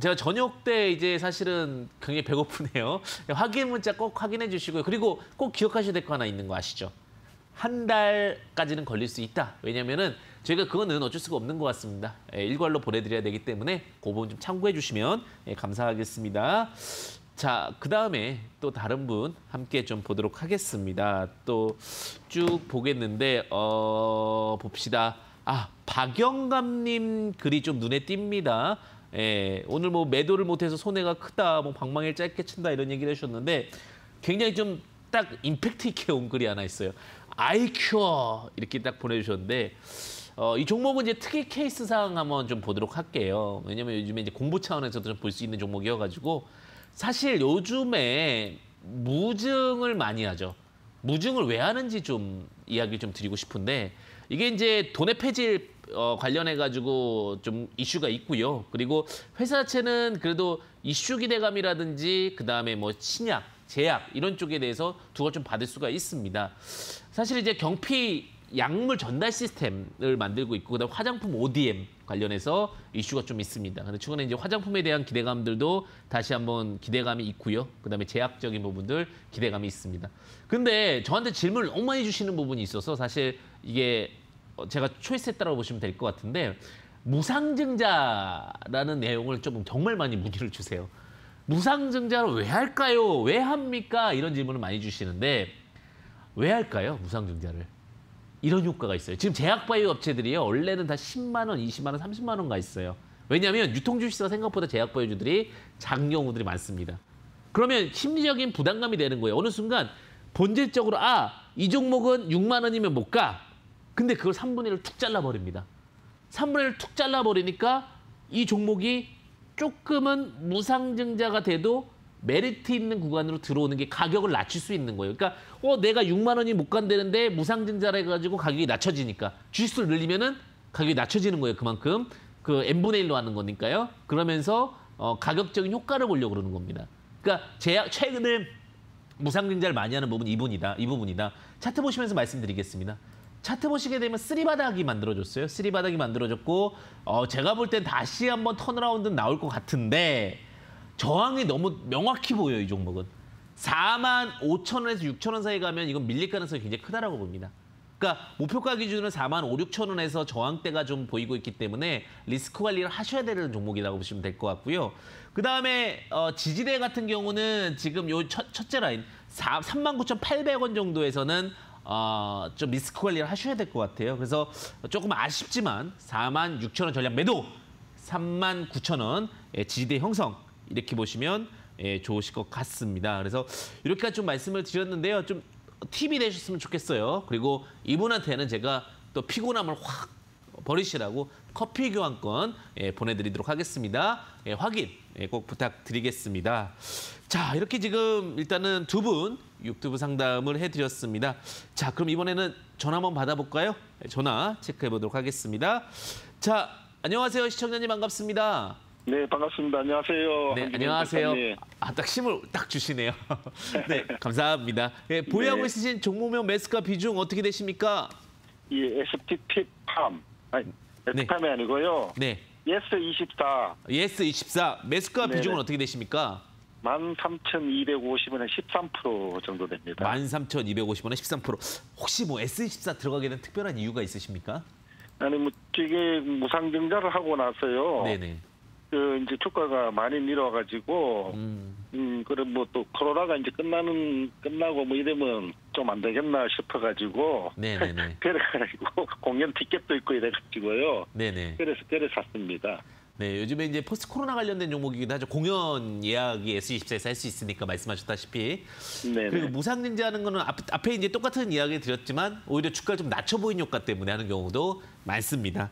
제가 저녁 때 이제 사실은 굉장히 배고프네요. 확인 문자 꼭 확인해 주시고요. 그리고 꼭 기억하셔야 될 거 하나 있는 거 아시죠? 한 달까지는 걸릴 수 있다. 왜냐면은 저희가 그거는 어쩔 수가 없는 것 같습니다. 일괄로 보내드려야 되기 때문에 그 부분 좀 참고해 주시면 감사하겠습니다. 자, 그 다음에 또 다른 분 함께 좀 보도록 하겠습니다. 또 쭉 보겠는데 봅시다. 박영감님 글이 좀 눈에 띕니다. 오늘 뭐 매도를 못해서 손해가 크다, 뭐 방망이를 짧게 친다 이런 얘기를 해주셨는데 굉장히 좀 딱 임팩트 있게 온 글이 하나 있어요. 아이큐어 이렇게 딱 보내주셨는데 이 종목은 이제 특이 케이스상 한번 좀 보도록 할게요. 왜냐면 요즘에 이제 공부 차원에서도 좀 볼 수 있는 종목이어가지고 사실 요즘에 무증을 많이 하죠. 무증을 왜 하는지 좀 이야기 좀 드리고 싶은데 이게 이제 돈의 폐질 관련해가지고 좀 이슈가 있고요. 그리고 회사 자체는 그래도 이슈 기대감이라든지 그다음에 뭐 신약, 제약 이런 쪽에 대해서 두가 좀 받을 수가 있습니다. 사실 이제 경피 약물 전달 시스템을 만들고 있고 그다음 화장품 ODM 관련해서 이슈가 좀 있습니다. 근데 최근에 이제 화장품에 대한 기대감들도 다시 한번 기대감이 있고요. 그다음에 제약적인 부분들 기대감이 있습니다. 근데 저한테 질문을 너무 많이 주시는 부분이 있어서 사실 이게 제가 초이스했다고 보시면 될 것 같은데 무상증자라는 내용을 좀 정말 많이 문의를 주세요. 무상증자를 왜 할까요? 왜 합니까? 이런 질문을 많이 주시는데 왜 할까요? 무상증자를. 이런 효과가 있어요. 지금 제약바이오 업체들이요. 원래는 다 10만 원, 20만 원, 30만 원 가 있어요. 왜냐하면 유통주식시가 생각보다 제약바이오주들이 작은 경우들이 많습니다. 그러면 심리적인 부담감이 되는 거예요. 어느 순간 본질적으로 이 종목은 6만 원이면 못 가. 근데 그걸 3분의 1을 툭 잘라버립니다. 3분의 1을 툭 잘라버리니까 이 종목이 조금은 무상증자가 돼도 메리트 있는 구간으로 들어오는 게 가격을 낮출 수 있는 거예요. 그러니까 내가 6만 원이 못 간다는데 무상증자라 해가지고 가격이 낮춰지니까 주식수를 늘리면은 가격이 낮춰지는 거예요. 그만큼 그 n분의 1로 하는 거니까요. 그러면서 가격적인 효과를 보려고 그러는 겁니다. 그러니까 최근에 무상증자를 많이 하는 부분이 이 부분이다. 차트 보시면서 말씀드리겠습니다. 차트 보시게 되면 쓰리바닥이 만들어졌어요. 쓰리바닥이 만들어졌고 제가 볼 땐 다시 한번 턴어라운드 나올 것 같은데 저항이 너무 명확히 보여요. 이 종목은. 4만 5천 원에서 6천 원 사이 가면 이건 밀릴 가능성이 굉장히 크다라고 봅니다. 그러니까 목표가 기준은 4만 5, 6천 원에서 저항대가 좀 보이고 있기 때문에 리스크 관리를 하셔야 되는 종목이라고 보시면 될 것 같고요. 그다음에 지지대 같은 경우는 지금 요 첫째 라인 39,800원 정도에서는 좀 리스크 관리를 하셔야 될 것 같아요. 그래서 조금 아쉽지만 4만 6천 원 전략 매도, 3만 9천 원 지지대 형성 이렇게 보시면 좋으실 것 같습니다. 그래서 이렇게까지 좀 말씀을 드렸는데요. 좀 팁이 되셨으면 좋겠어요. 그리고 이분한테는 제가 또 피곤함을 확 버리시라고 커피 교환권 보내드리도록 하겠습니다. 확인 꼭 부탁드리겠습니다. 자, 이렇게 지금 일단은 두 분 유튜브 상담을 해드렸습니다. 자, 그럼 이번에는 전화 한번 받아볼까요? 전화 체크해보도록 하겠습니다. 자, 안녕하세요. 시청자님 반갑습니다. 네, 반갑습니다. 안녕하세요. 네, 안녕하세요. 딱 힘을 딱 주시네요. 네, 감사합니다. 보유하고 있으신 종목명 매수가 비중 어떻게 되십니까? 이 STT 아니 ST팜이 아니고요. 네. 예스24 예스24 매수가 네네. 비중은 어떻게 되십니까? 13,250원에 13% 정도 됩니다. 13,250원에 13%. 혹시 뭐 S24 들어가게 된 특별한 이유가 있으십니까? 아니 뭐 이게 무상증자를 하고 나서요. 네네. 그 이제 주가가 많이 내려와가지고 그럼 뭐 또 코로나가 이제 끝나고 뭐 이러면 좀 안 되겠나 싶어가지고 네네네. 그래가지고 공연 티켓도 있고 이래가지고요. 네네. 그래서 샀습니다. 네, 요즘에 이제 포스트 코로나 관련된 종목이기도 하죠. 공연 예약이 S24에서 할 수 있으니까 말씀하셨다시피. 네네. 그리고 무상증자하는 거는 앞에 이제 똑같은 이야기 드렸지만 오히려 주가를 좀 낮춰 보인 효과 때문에 하는 경우도 많습니다.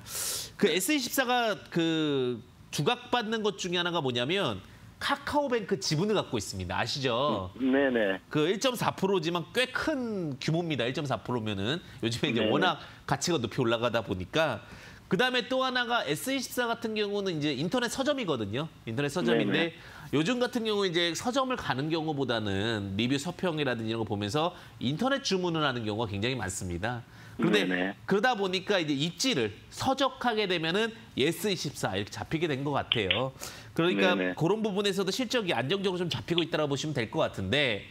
그 S24가 그 주각받는 것 중에 하나가 뭐냐면 카카오뱅크 지분을 갖고 있습니다. 아시죠? 네네. 그 1.4%지만 꽤 큰 규모입니다. 1.4%면은 요즘에 이제 네네. 워낙 가치가 높이 올라가다 보니까 그다음에 또 하나가 S24 같은 경우는 이제 인터넷 서점이거든요. 인터넷 서점인데 네네. 요즘 같은 경우 이제 서점을 가는 경우보다는 리뷰 서평이라든지 이런 거 보면서 인터넷 주문을 하는 경우가 굉장히 많습니다. 그런데 네네. 그러다 보니까 이제 입지를 서적하게 되면은 예스24 이렇게 잡히게 된 것 같아요. 그러니까 네네. 그런 부분에서도 실적이 안정적으로 좀 잡히고 있다고 보시면 될 것 같은데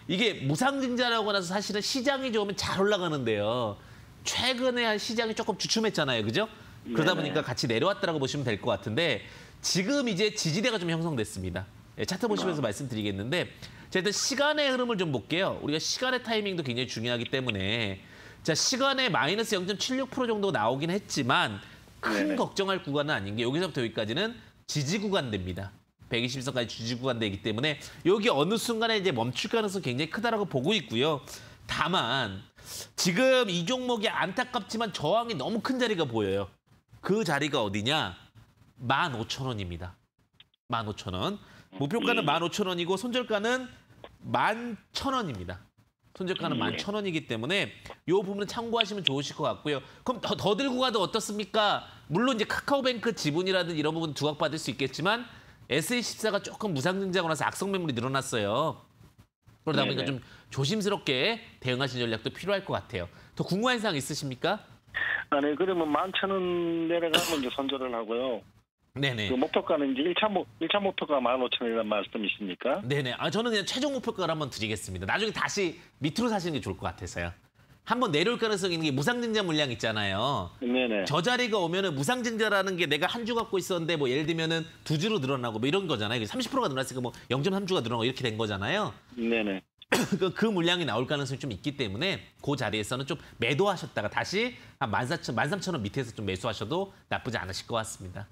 이게 무상증자라고 나서 사실은 시장이 좋으면 잘 올라가는데요. 최근에 한 시장이 조금 주춤했잖아요, 그죠? 그러다 네네. 보니까 같이 내려왔다라고 보시면 될 것 같은데 지금 이제 지지대가 좀 형성됐습니다. 예, 차트 보시면서 말씀드리겠는데 자, 일단 시간의 흐름을 좀 볼게요. 우리가 시간의 타이밍도 굉장히 중요하기 때문에 자, 시간에 마이너스 0.76% 정도 나오긴 했지만 큰 네네. 걱정할 구간은 아닌 게 여기서부터 여기까지는 지지 구간대입니다. 120선까지 지지 구간대이기 때문에 여기 어느 순간에 이제 멈출 가능성이 굉장히 크다라고 보고 있고요. 다만 지금 이 종목이 안타깝지만 저항이 너무 큰 자리가 보여요. 그 자리가 어디냐? 15,000원입니다. 15,000원. 목표가는 15,000원이고 손절가는 11,000원입니다. 손절가는 11,000원이기 때문에 이 부분은 참고하시면 좋으실 것 같고요. 그럼 더 들고 가도 어떻습니까? 물론 이제 카카오뱅크 지분이라든지 이런 부분 두각받을 수 있겠지만 S24가 조금 무상증자하고 나서 악성 매물이 늘어났어요. 그러다 보니까 네네. 좀 조심스럽게 대응하신 전략도 필요할 것 같아요. 더 궁금한 사항 있으십니까? 아니 그러면 11,000원 내려가면 이제 손절을 하고요. 네네. 그 목표가는 이제 1차 목표가 15,000원이라는 말씀이십니까? 네네. 저는 그냥 최종 목표가를 한번 드리겠습니다. 나중에 다시 밑으로 사시는 게 좋을 것 같아서요. 한번 내려올 가능성이 있는 게 무상증자 물량 있잖아요. 네네. 저 자리가 오면은 무상증자라는 게 내가 한 주 갖고 있었는데 뭐 예를 들면은 2주로 늘어나고 뭐 이런 거잖아요. 30%가 늘어났으니까 뭐 0.3주가 늘어나고 이렇게 된 거잖아요. 네네. 그 물량이 나올 가능성이 좀 있기 때문에 그 자리에서는 좀 매도하셨다가 다시 한 13,000원 밑에서 좀 매수하셔도 나쁘지 않으실 것 같습니다.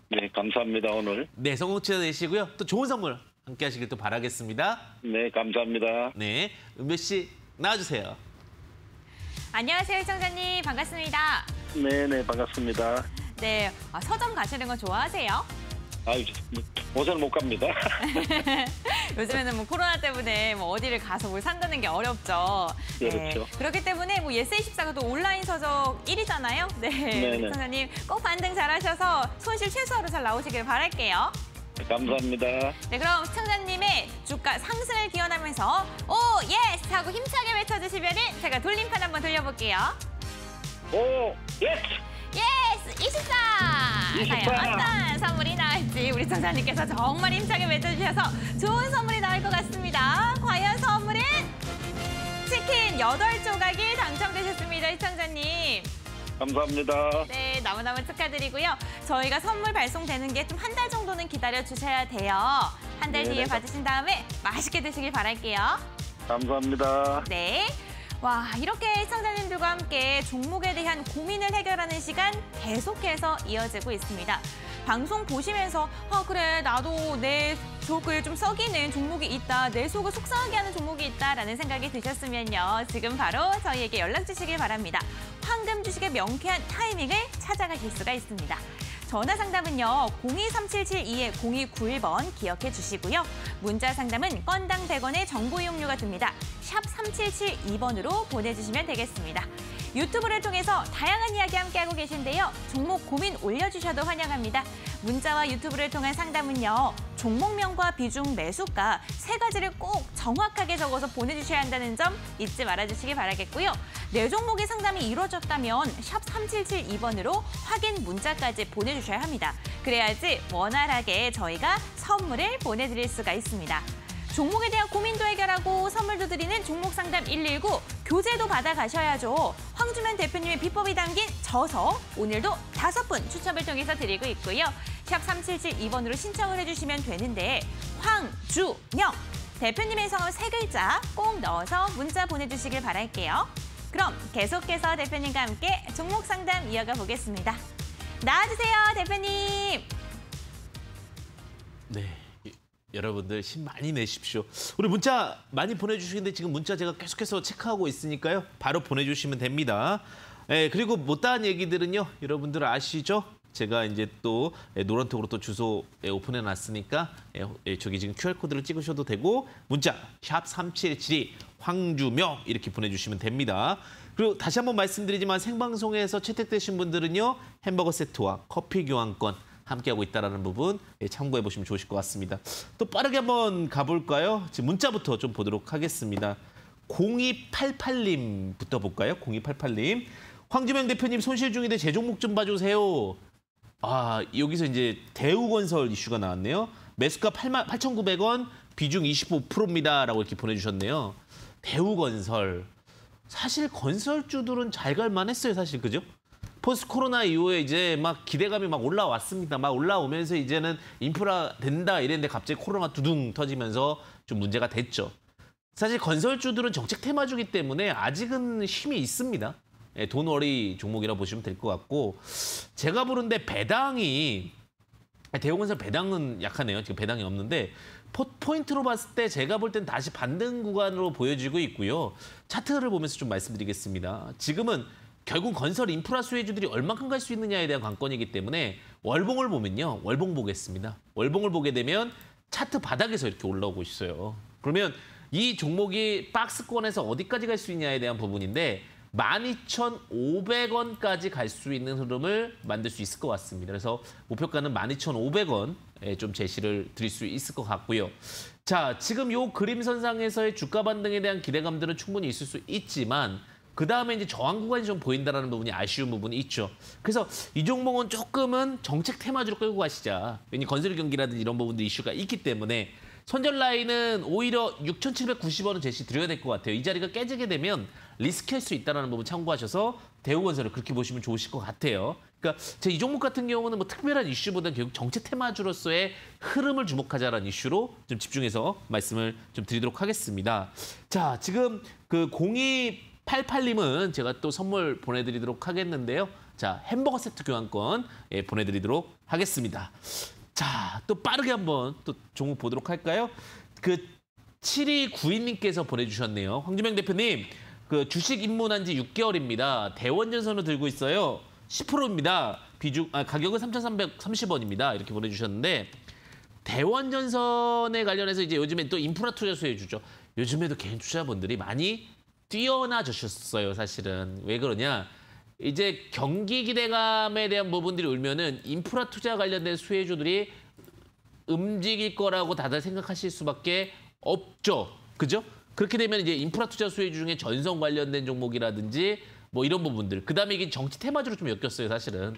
네, 감사합니다, 오늘. 네, 성공 되시고요. 또 좋은 선물 함께 하시길 또 바라겠습니다. 네, 감사합니다. 네, 은배 씨 나와주세요. 안녕하세요, 시청자님. 반갑습니다. 네네, 반갑습니다. 네, 서점 가시는 거 좋아하세요? 아유, 옷을 못 갑니다. 요즘에는 뭐 코로나 때문에 뭐 어디를 가서 뭘 산다는 게 어렵죠. 그렇죠. 그렇기 때문에 뭐 예스24가 또 온라인 서적 1위잖아요. 네, 네네. 시청자님 꼭 반등 잘하셔서 손실 최소화로 잘 나오시길 바랄게요. 감사합니다. 네, 그럼 시청자님의 주가 상승을 기원하면서 오 예스 하고 힘차게 외쳐주시면은 제가 돌림판 한번 돌려볼게요. 오, 예스! 예스 24! 24! 과연 어떤 선물이 나올지 우리 시청자님께서 정말 힘차게 외쳐주셔서 좋은 선물이 나올 것 같습니다. 과연 선물은 치킨 8조각이 당첨되셨습니다, 시청자님. 감사합니다. 네, 너무너무 축하드리고요. 저희가 선물 발송되는 게 좀 한 달 정도는 기다려주셔야 돼요. 한 달 네네. 뒤에 받으신 다음에 맛있게 드시길 바랄게요. 감사합니다. 네. 와, 이렇게 시청자님들과 함께 종목에 대한 고민을 해결하는 시간 계속해서 이어지고 있습니다. 방송 보시면서 그래 나도 내 속을 좀 썩이는 종목이 있다, 내 속을 속상하게 하는 종목이 있다라는 생각이 드셨으면요. 지금 바로 저희에게 연락 주시길 바랍니다. 황금 주식의 명쾌한 타이밍을 찾아가실 수가 있습니다. 전화 상담은요. 023772-0291번 기억해 주시고요. 문자 상담은 건당 100원의 정보 이용료가 듭니다. 샵 3772번으로 보내주시면 되겠습니다. 유튜브를 통해서 다양한 이야기 함께하고 계신데요. 종목 고민 올려주셔도 환영합니다. 문자와 유튜브를 통한 상담은요. 종목명과 비중, 매수가 세 가지를 꼭 정확하게 적어서 보내주셔야 한다는 점 잊지 말아주시기 바라겠고요. 내 종목의 상담이 이루어졌다면 샵 3772번으로 확인 문자까지 보내주셔야 합니다. 그래야지 원활하게 저희가 선물을 보내드릴 수가 있습니다. 종목에 대한 고민도 해결하고 선물도 드리는 종목 상담 119, 교재도 받아가셔야죠. 황주면 대표님의 비법이 담긴 저서 오늘도 5분 추첨을 통해서 드리고 있고요. 샵 3772번으로 신청을 해주시면 되는데 황주명, 대표님의 성함 3글자 꼭 넣어서 문자 보내주시길 바랄게요. 그럼 계속해서 대표님과 함께 종목 상담 이어가 보겠습니다. 나와주세요, 대표님. 네. 여러분들 힘 많이 내십시오. 우리 문자 많이 보내주시는데 지금 문자 제가 계속해서 체크하고 있으니까요. 바로 보내주시면 됩니다. 그리고 못다한 얘기들은요. 여러분들 아시죠? 제가 이제 또 노란톡으로 또 주소 오픈해놨으니까 저기 지금 QR코드를 찍으셔도 되고 문자 샵 3772 황주명 이렇게 보내주시면 됩니다. 그리고 다시 한번 말씀드리지만 생방송에서 채택되신 분들은요. 햄버거 세트와 커피 교환권 함께하고 있다는 부분 참고해 보시면 좋으실 것 같습니다. 또 빠르게 한번 가볼까요? 지금 문자부터 좀 보도록 하겠습니다. 0288님부터 볼까요? 0288님. 황주명 대표님 손실 중인데 제 종목 좀 봐주세요. 아, 여기서 이제 대우건설 이슈가 나왔네요. 매수가 8,900원, 비중 25%입니다. 라고 이렇게 보내주셨네요. 대우건설. 사실 건설주들은 잘 갈만했어요, 사실. 그죠? 포스트 코로나 이후에 이제 막 기대감이 막 올라왔습니다. 막 올라오면서 이제는 인프라 된다 이랬는데 갑자기 코로나가 두둥 터지면서 좀 문제가 됐죠. 사실 건설주들은 정책 테마주기 때문에 아직은 힘이 있습니다. 돈워리 종목이라 보시면 될 것 같고 제가 보는데 배당이 대우건설 배당은 약하네요. 지금 배당이 없는데 포인트로 봤을 때 제가 볼 땐 다시 반등 구간으로 보여지고 있고요. 차트를 보면서 좀 말씀드리겠습니다. 지금은 결국 건설 인프라 수혜주들이 얼만큼 갈 수 있느냐에 대한 관건이기 때문에 월봉을 보면요. 월봉 보겠습니다. 월봉을 보게 되면 차트 바닥에서 이렇게 올라오고 있어요. 그러면 이 종목이 박스권에서 어디까지 갈 수 있냐에 대한 부분인데 12,500원까지 갈 수 있는 흐름을 만들 수 있을 것 같습니다. 그래서 목표가는 12,500원 좀 제시를 드릴 수 있을 것 같고요. 자, 지금 요 그림선상에서의 주가 반등에 대한 기대감들은 충분히 있을 수 있지만 그다음에 이제 저항 구간이 좀 보인다는 부분이 아쉬운 부분이 있죠. 그래서 이 종목은 조금은 정책 테마주로 끌고 가시자. 왜냐하면 건설 경기라든지 이런 부분들 이슈가 있기 때문에 손절 라인은 오히려 6,790원은 제시 드려야 될 것 같아요. 이 자리가 깨지게 되면 리스크할 수 있다는 부분 참고하셔서 대우건설을 그렇게 보시면 좋으실 것 같아요. 그러니까 제 이 종목 같은 경우는 뭐 특별한 이슈보다는 결국 정책 테마주로서의 흐름을 주목하자라는 이슈로 좀 집중해서 말씀을 좀 드리도록 하겠습니다. 자, 지금 그 0288님은 제가 또 선물 보내드리도록 하겠는데요. 자, 햄버거 세트 교환권 보내드리도록 하겠습니다. 자, 또 빠르게 한번 또 종목 보도록 할까요? 그 7292님께서 보내주셨네요. 황주명 대표님, 그 주식 입문한 지 6개월입니다. 대원전선을 들고 있어요. 10%입니다. 가격은 3,330원입니다. 이렇게 보내주셨는데 대원전선에 관련해서 이제 요즘에 또 인프라 투자 수혜주죠. 요즘에도 개인 투자분들이 많이 뛰어나졌어요, 사실은. 왜 그러냐? 이제 경기 기대감에 대한 부분들이 울면은 인프라 투자 관련된 수혜주들이 움직일 거라고 다들 생각하실 수밖에 없죠. 그죠? 그렇게 되면 이제 인프라 투자 수혜주 중에 전선 관련된 종목이라든지 뭐 이런 부분들. 그다음에 이게 정치 테마주로 좀 엮였어요, 사실은.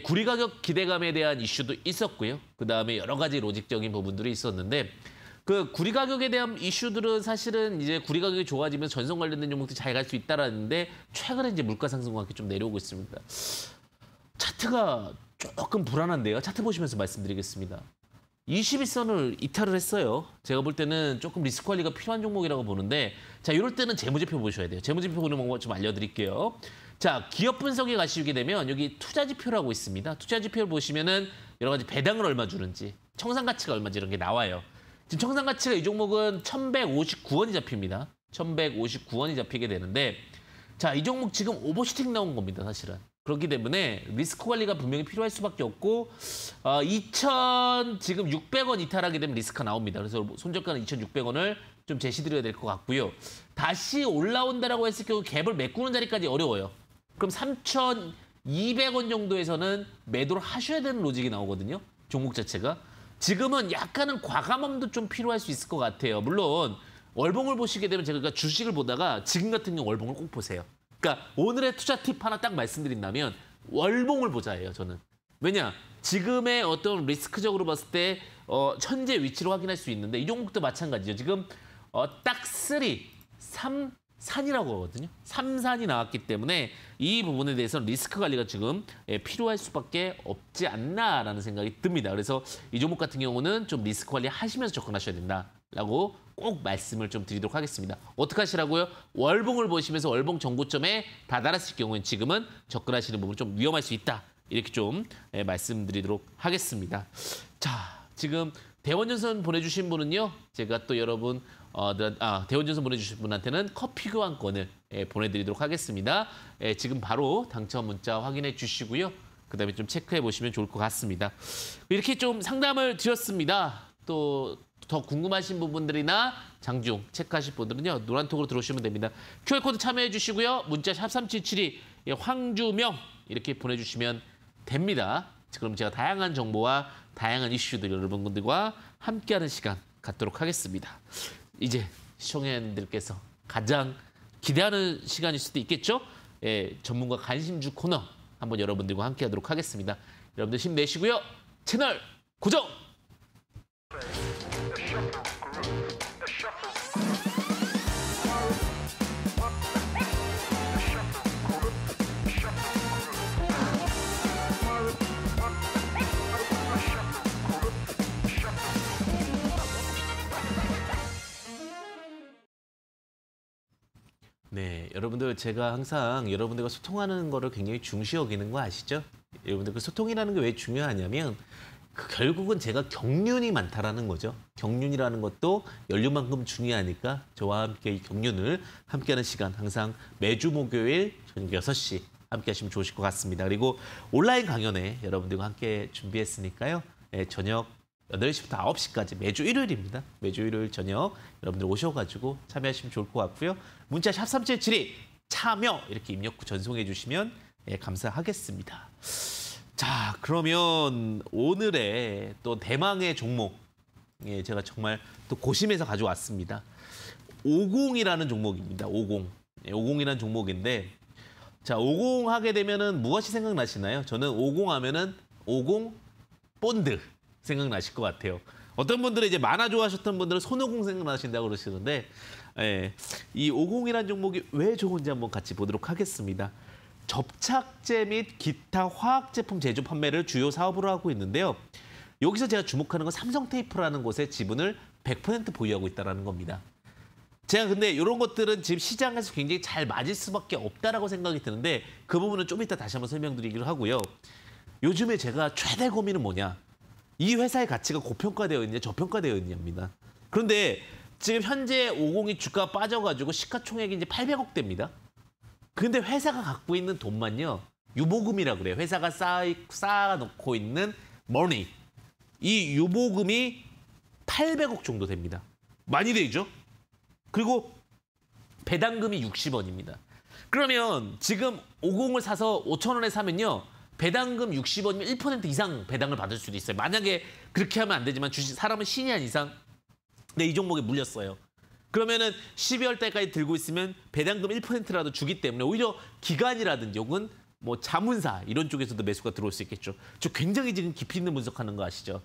구리 가격 기대감에 대한 이슈도 있었고요. 그다음에 여러 가지 로직적인 부분들이 있었는데 그 구리 가격에 대한 이슈들은 사실은 이제 구리 가격이 좋아지면서 전선 관련된 종목들이 잘 갈 수 있다라는데 최근에 이제 물가 상승과 함께 좀 내려오고 있습니다. 차트가 조금 불안한데요. 차트 보시면서 말씀드리겠습니다. 21선을 이탈을 했어요. 제가 볼 때는 조금 리스크 관리가 필요한 종목이라고 보는데 자, 이럴 때는 재무제표 보셔야 돼요. 재무제표 보는 방법 좀 알려드릴게요. 자, 기업 분석에 가시게 되면 여기 투자지표라고 있습니다. 투자지표를 보시면은 여러 가지 배당을 얼마 주는지, 청산가치가 얼마인지 이런 게 나와요. 지금 청산가치가 이 종목은 1,159원이 잡힙니다. 1,159원이 잡히게 되는데 자, 이 종목 지금 오버슈팅 나온 겁니다, 사실은. 그렇기 때문에 리스크 관리가 분명히 필요할 수밖에 없고 2,600원 이탈하게 되면 리스크가 나옵니다. 그래서 손절가는 2,600원을 좀 제시드려야 될 것 같고요. 다시 올라온다라고 했을 경우 갭을 메꾸는 자리까지 어려워요. 그럼 3,200원 정도에서는 매도를 하셔야 되는 로직이 나오거든요. 종목 자체가. 지금은 약간은 과감함도 좀 필요할 수 있을 것 같아요. 물론 월봉을 보시게 되면 제가 주식을 보다가 지금 같은 경우 월봉을 꼭 보세요. 그러니까 오늘의 투자 팁 하나 딱 말씀드린다면 월봉을 보자예요, 저는. 왜냐? 지금의 어떤 리스크적으로 봤을 때 현재 위치를 확인할 수 있는데 이 종목도 마찬가지죠. 지금 딱 3, 산이라고 하거든요. 3산이 나왔기 때문에 이 부분에 대해서는 리스크 관리가 지금 필요할 수밖에 없지 않나라는 생각이 듭니다. 그래서 이 종목 같은 경우는 좀 리스크 관리 하시면서 접근하셔야 된다라고 꼭 말씀을 좀 드리도록 하겠습니다. 어떻게 하시라고요? 월봉을 보시면서 월봉 정고점에 다다랐을 경우엔 지금은 접근하시는 부분 좀 위험할 수 있다. 이렇게 좀 말씀드리도록 하겠습니다. 자, 지금 대원전선 보내주신 분은요. 제가 또 여러분 대원전선 보내주신 분한테는 커피 교환권을 보내드리도록 하겠습니다. 지금 바로 당첨 문자 확인해 주시고요. 그다음에 좀 체크해 보시면 좋을 것 같습니다. 이렇게 좀 상담을 드렸습니다. 또 더 궁금하신 부분들이나 장중 체크하실 분들은요. 노란톡으로 들어오시면 됩니다. QR코드 참여해 주시고요. 문자 샵 3772 황주명 이렇게 보내주시면 됩니다. 그럼 제가 다양한 정보와 다양한 이슈들 여러분들과 함께하는 시간 갖도록 하겠습니다. 이제 시청자님들께서 가장 기대하는 시간일 수도 있겠죠? 전문가 관심주 코너 한번 여러분들과 함께하도록 하겠습니다. 여러분들 힘내시고요. 채널 고정! 네, 여러분들 제가 항상 여러분들과 소통하는 거를 굉장히 중시 여기는 거 아시죠? 여러분들 그 소통이라는 게 왜 중요하냐면 결국은 제가 경륜이 많다라는 거죠. 경륜이라는 것도 연륜만큼 중요하니까 저와 함께 이 경륜을 함께하는 시간 항상 매주 목요일 저녁 6시 함께 하시면 좋으실 것 같습니다. 그리고 온라인 강연회 여러분들과 함께 준비했으니까요. 저녁 8시부터 9시까지 매주 일요일입니다. 매주 일요일 저녁 여러분들 오셔가지고 참여하시면 좋을 것 같고요. 문자 샵 3772 참여 이렇게 입력 후 전송해 주시면 감사하겠습니다. 자, 그러면 오늘의 또 대망의 종목 제가 정말 또 고심해서 가져왔습니다. 50이라는 종목입니다. 50. 50이라는 종목인데 자, 50 하게 되면은 무엇이 생각나시나요? 저는 50 하면은 50 본드 생각나실 것 같아요. 어떤 분들은 이제 만화 좋아하셨던 분들은 손오공 생각나신다고 그러시는데 이 50이라는 종목이 왜 좋은지 한번 같이 보도록 하겠습니다. 접착제 및 기타 화학 제품 제조 판매를 주요 사업으로 하고 있는데요. 여기서 제가 주목하는 건 삼성테이프라는 곳에 지분을 100% 보유하고 있다는 겁니다. 제가 근데 이런 것들은 지금 시장에서 굉장히 잘 맞을 수밖에 없다라고 생각이 드는데 그 부분은 좀 이따 다시 한번 설명드리기로 하고요. 요즘에 제가 최대 고민은 뭐냐. 이 회사의 가치가 고평가되어 있느냐 저평가되어 있느냐입니다. 그런데 지금 현재 50이 주가가 빠져가지고 시가총액이 이제 800억대입니다. 근데 회사가 갖고 있는 돈만요. 유보금이라고 그래요. 회사가 쌓아놓고 있는 머니. 이 유보금이 800억 정도 됩니다. 많이 되죠? 그리고 배당금이 60원입니다. 그러면 지금 50을 사서 5,000원에 사면요. 배당금 60원이면 1% 이상 배당을 받을 수도 있어요. 만약에 그렇게 하면 안 되지만 사람은 신이 아닌 이상 이 종목에 물렸어요. 그러면은 12월 달까지 들고 있으면 배당금 1%라도 주기 때문에 오히려 기관이라든지 혹은 뭐 자문사 이런 쪽에서도 매수가 들어올 수 있겠죠. 저 굉장히 지금 깊이 있는 분석하는 거 아시죠?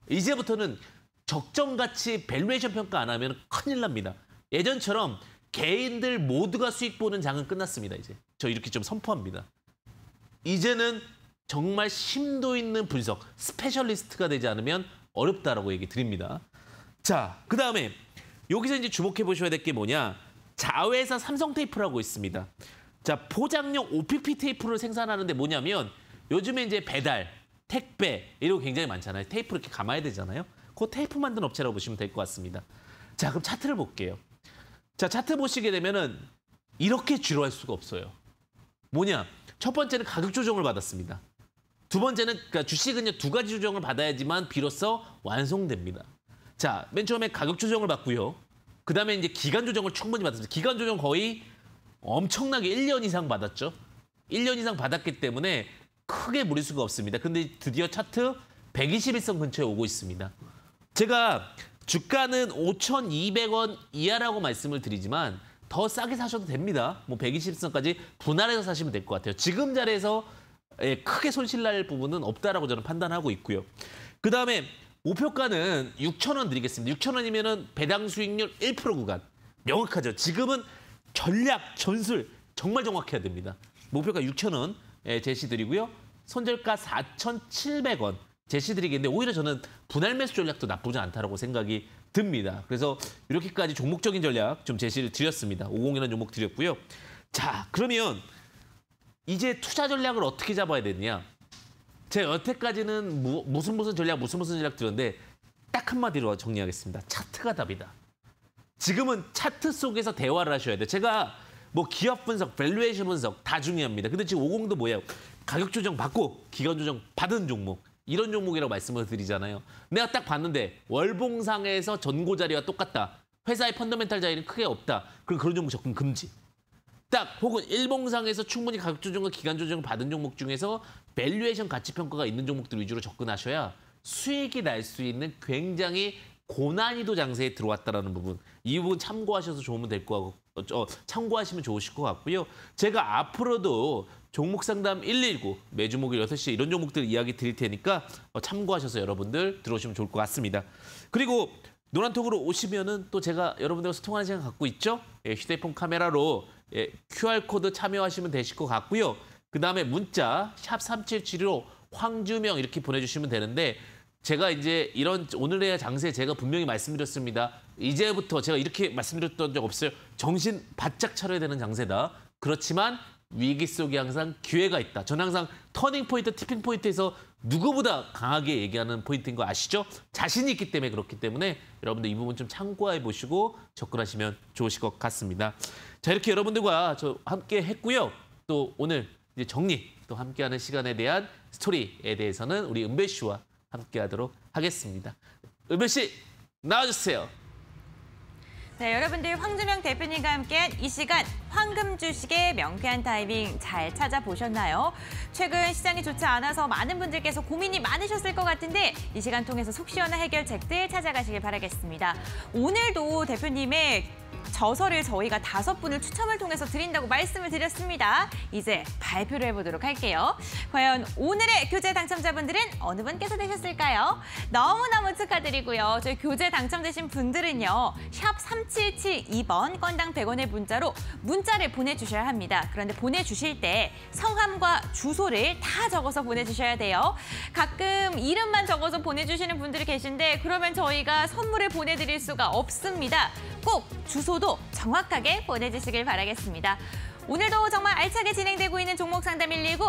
이제부터는 적정가치 밸류에이션 평가 안 하면 큰일 납니다. 예전처럼 개인들 모두가 수익 보는 장은 끝났습니다. 이제 저 이렇게 좀 선포합니다. 이제는 정말 심도 있는 분석, 스페셜리스트가 되지 않으면 어렵다라고 얘기 드립니다. 자, 그다음에 여기서 이제 주목해 보셔야 될 게 뭐냐? 자회사 삼성테이프라고 있습니다. 자, 포장용 OPP 테이프를 생산하는데 뭐냐면 요즘에 이제 배달, 택배 이런 거 굉장히 많잖아요. 테이프 이렇게 감아야 되잖아요. 그 테이프 만드는 업체라고 보시면 될 것 같습니다. 자, 그럼 차트를 볼게요. 자, 차트 보시게 되면은 이렇게 지루할 수가 없어요. 뭐냐? 첫 번째는 가격 조정을 받았습니다. 두 번째는 그러니까 주식은요 2가지 조정을 받아야지만 비로소 완성됩니다. 자, 맨 처음에 가격 조정을 받고요. 그다음에 이제 기간 조정을 충분히 받았습니다. 기간 조정 거의 엄청나게 1년 이상 받았죠. 1년 이상 받았기 때문에 크게 무리수가 없습니다. 근데 드디어 차트 121선 근처에 오고 있습니다. 제가 주가는 5,200원 이하라고 말씀을 드리지만 더 싸게 사셔도 됩니다. 뭐 120선까지 분할해서 사시면 될 것 같아요. 지금 자리에서 크게 손실 날 부분은 없다라고 저는 판단하고 있고요. 그다음에 목표가는 6,000원 드리겠습니다. 6,000원이면은 배당 수익률 1% 구간. 명확하죠. 지금은 전략, 전술 정말 정확해야 됩니다. 목표가 6,000원 제시드리고요. 손절가 4,700원 제시드리겠는데 오히려 저는 분할 매수 전략도 나쁘지 않다라고 생각이 듭니다. 그래서 이렇게까지 종목적인 전략 좀 제시를 드렸습니다. 501원 종목 드렸고요. 자, 그러면 이제 투자 전략을 어떻게 잡아야 되느냐. 제가 여태까지는 무슨 전략 드렸는데 딱 한마디로 정리하겠습니다. 차트가 답이다. 지금은 차트 속에서 대화를 하셔야 돼요. 제가 뭐 기업 분석, 밸류에이션 분석 다 중요합니다. 근데 지금 50도 뭐예요? 가격 조정 받고 기간 조정 받은 종목. 이런 종목이라고 말씀을 드리잖아요. 내가 딱 봤는데 월봉상에서 전고 자리와 똑같다. 회사의 펀더멘탈 자리는 크게 없다. 그럼 그런 종목 접근 금지. 딱 혹은 일봉상에서 충분히 가격 조정과 기간 조정을 받은 종목 중에서 밸류에이션 가치 평가가 있는 종목들 위주로 접근하셔야 수익이 날 수 있는 굉장히 고난이도 장세에 들어왔다라는 부분. 이 부분 참고하셔서 좋으면 될 것 같고 참고하시면 좋으실 것 같고요. 제가 앞으로도 종목 상담 119 매주 목요일 6시 이런 종목들 이야기 드릴 테니까 참고하셔서 여러분들 들어오시면 좋을 것 같습니다. 그리고 노란톡으로 오시면은 또 제가 여러분들과 소통하는 시간 갖고 있죠. 휴대폰 카메라로 QR코드 참여하시면 되실 것 같고요. 그다음에 문자 샵 3775 황주명 이렇게 보내주시면 되는데 제가 이제 이런 오늘의 장세 제가 분명히 말씀드렸습니다. 이제부터 제가 이렇게 말씀드렸던 적 없어요. 정신 바짝 차려야 되는 장세다. 그렇지만 위기 속에 항상 기회가 있다. 저는 항상 터닝 포인트, 티핑 포인트에서 누구보다 강하게 얘기하는 포인트인 거 아시죠? 자신이 있기 때문에 그렇기 때문에 여러분들 이 부분 좀 참고해 보시고 접근하시면 좋으실 것 같습니다. 자, 이렇게 여러분들과 저 함께 했고요. 또 오늘 이제 정리, 또 함께하는 시간에 대한 스토리에 대해서는 우리 은배 씨와 함께하도록 하겠습니다. 은배 씨 나와주세요. 네, 여러분들 황주명 대표님과 함께한 이 시간 황금 주식의 명쾌한 타이밍 잘 찾아보셨나요? 최근 시장이 좋지 않아서 많은 분들께서 고민이 많으셨을 것 같은데 이 시간 통해서 속 시원한 해결책들 찾아가시길 바라겠습니다. 오늘도 대표님의 저서를 저희가 5분을 추첨을 통해서 드린다고 말씀을 드렸습니다. 이제 발표를 해보도록 할게요. 과연 오늘의 교재 당첨자분들은 어느 분께서 되셨을까요? 너무너무 축하드리고요. 저희 교재 당첨되신 분들은요. 샵 3772번 건당 100원의 문자를 보내주셔야 합니다. 그런데 보내주실 때 성함과 주소를 다 적어서 보내주셔야 돼요. 가끔 이름만 적어서 보내주시는 분들이 계신데 그러면 저희가 선물을 보내드릴 수가 없습니다. 꼭 주소도 정확하게 보내주시길 바라겠습니다. 오늘도 정말 알차게 진행되고 있는 종목 상담 119.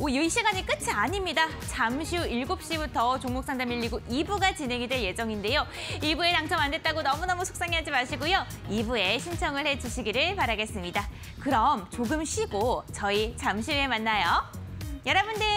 이 시간이 끝이 아닙니다. 잠시 후 7시부터 종목 상담 119 2부가 진행이 될 예정인데요. 2부에 당첨 안 됐다고 너무너무 속상해하지 마시고요. 2부에 신청을 해주시기를 바라겠습니다. 그럼 조금 쉬고 저희 잠시 후에 만나요. 여러분들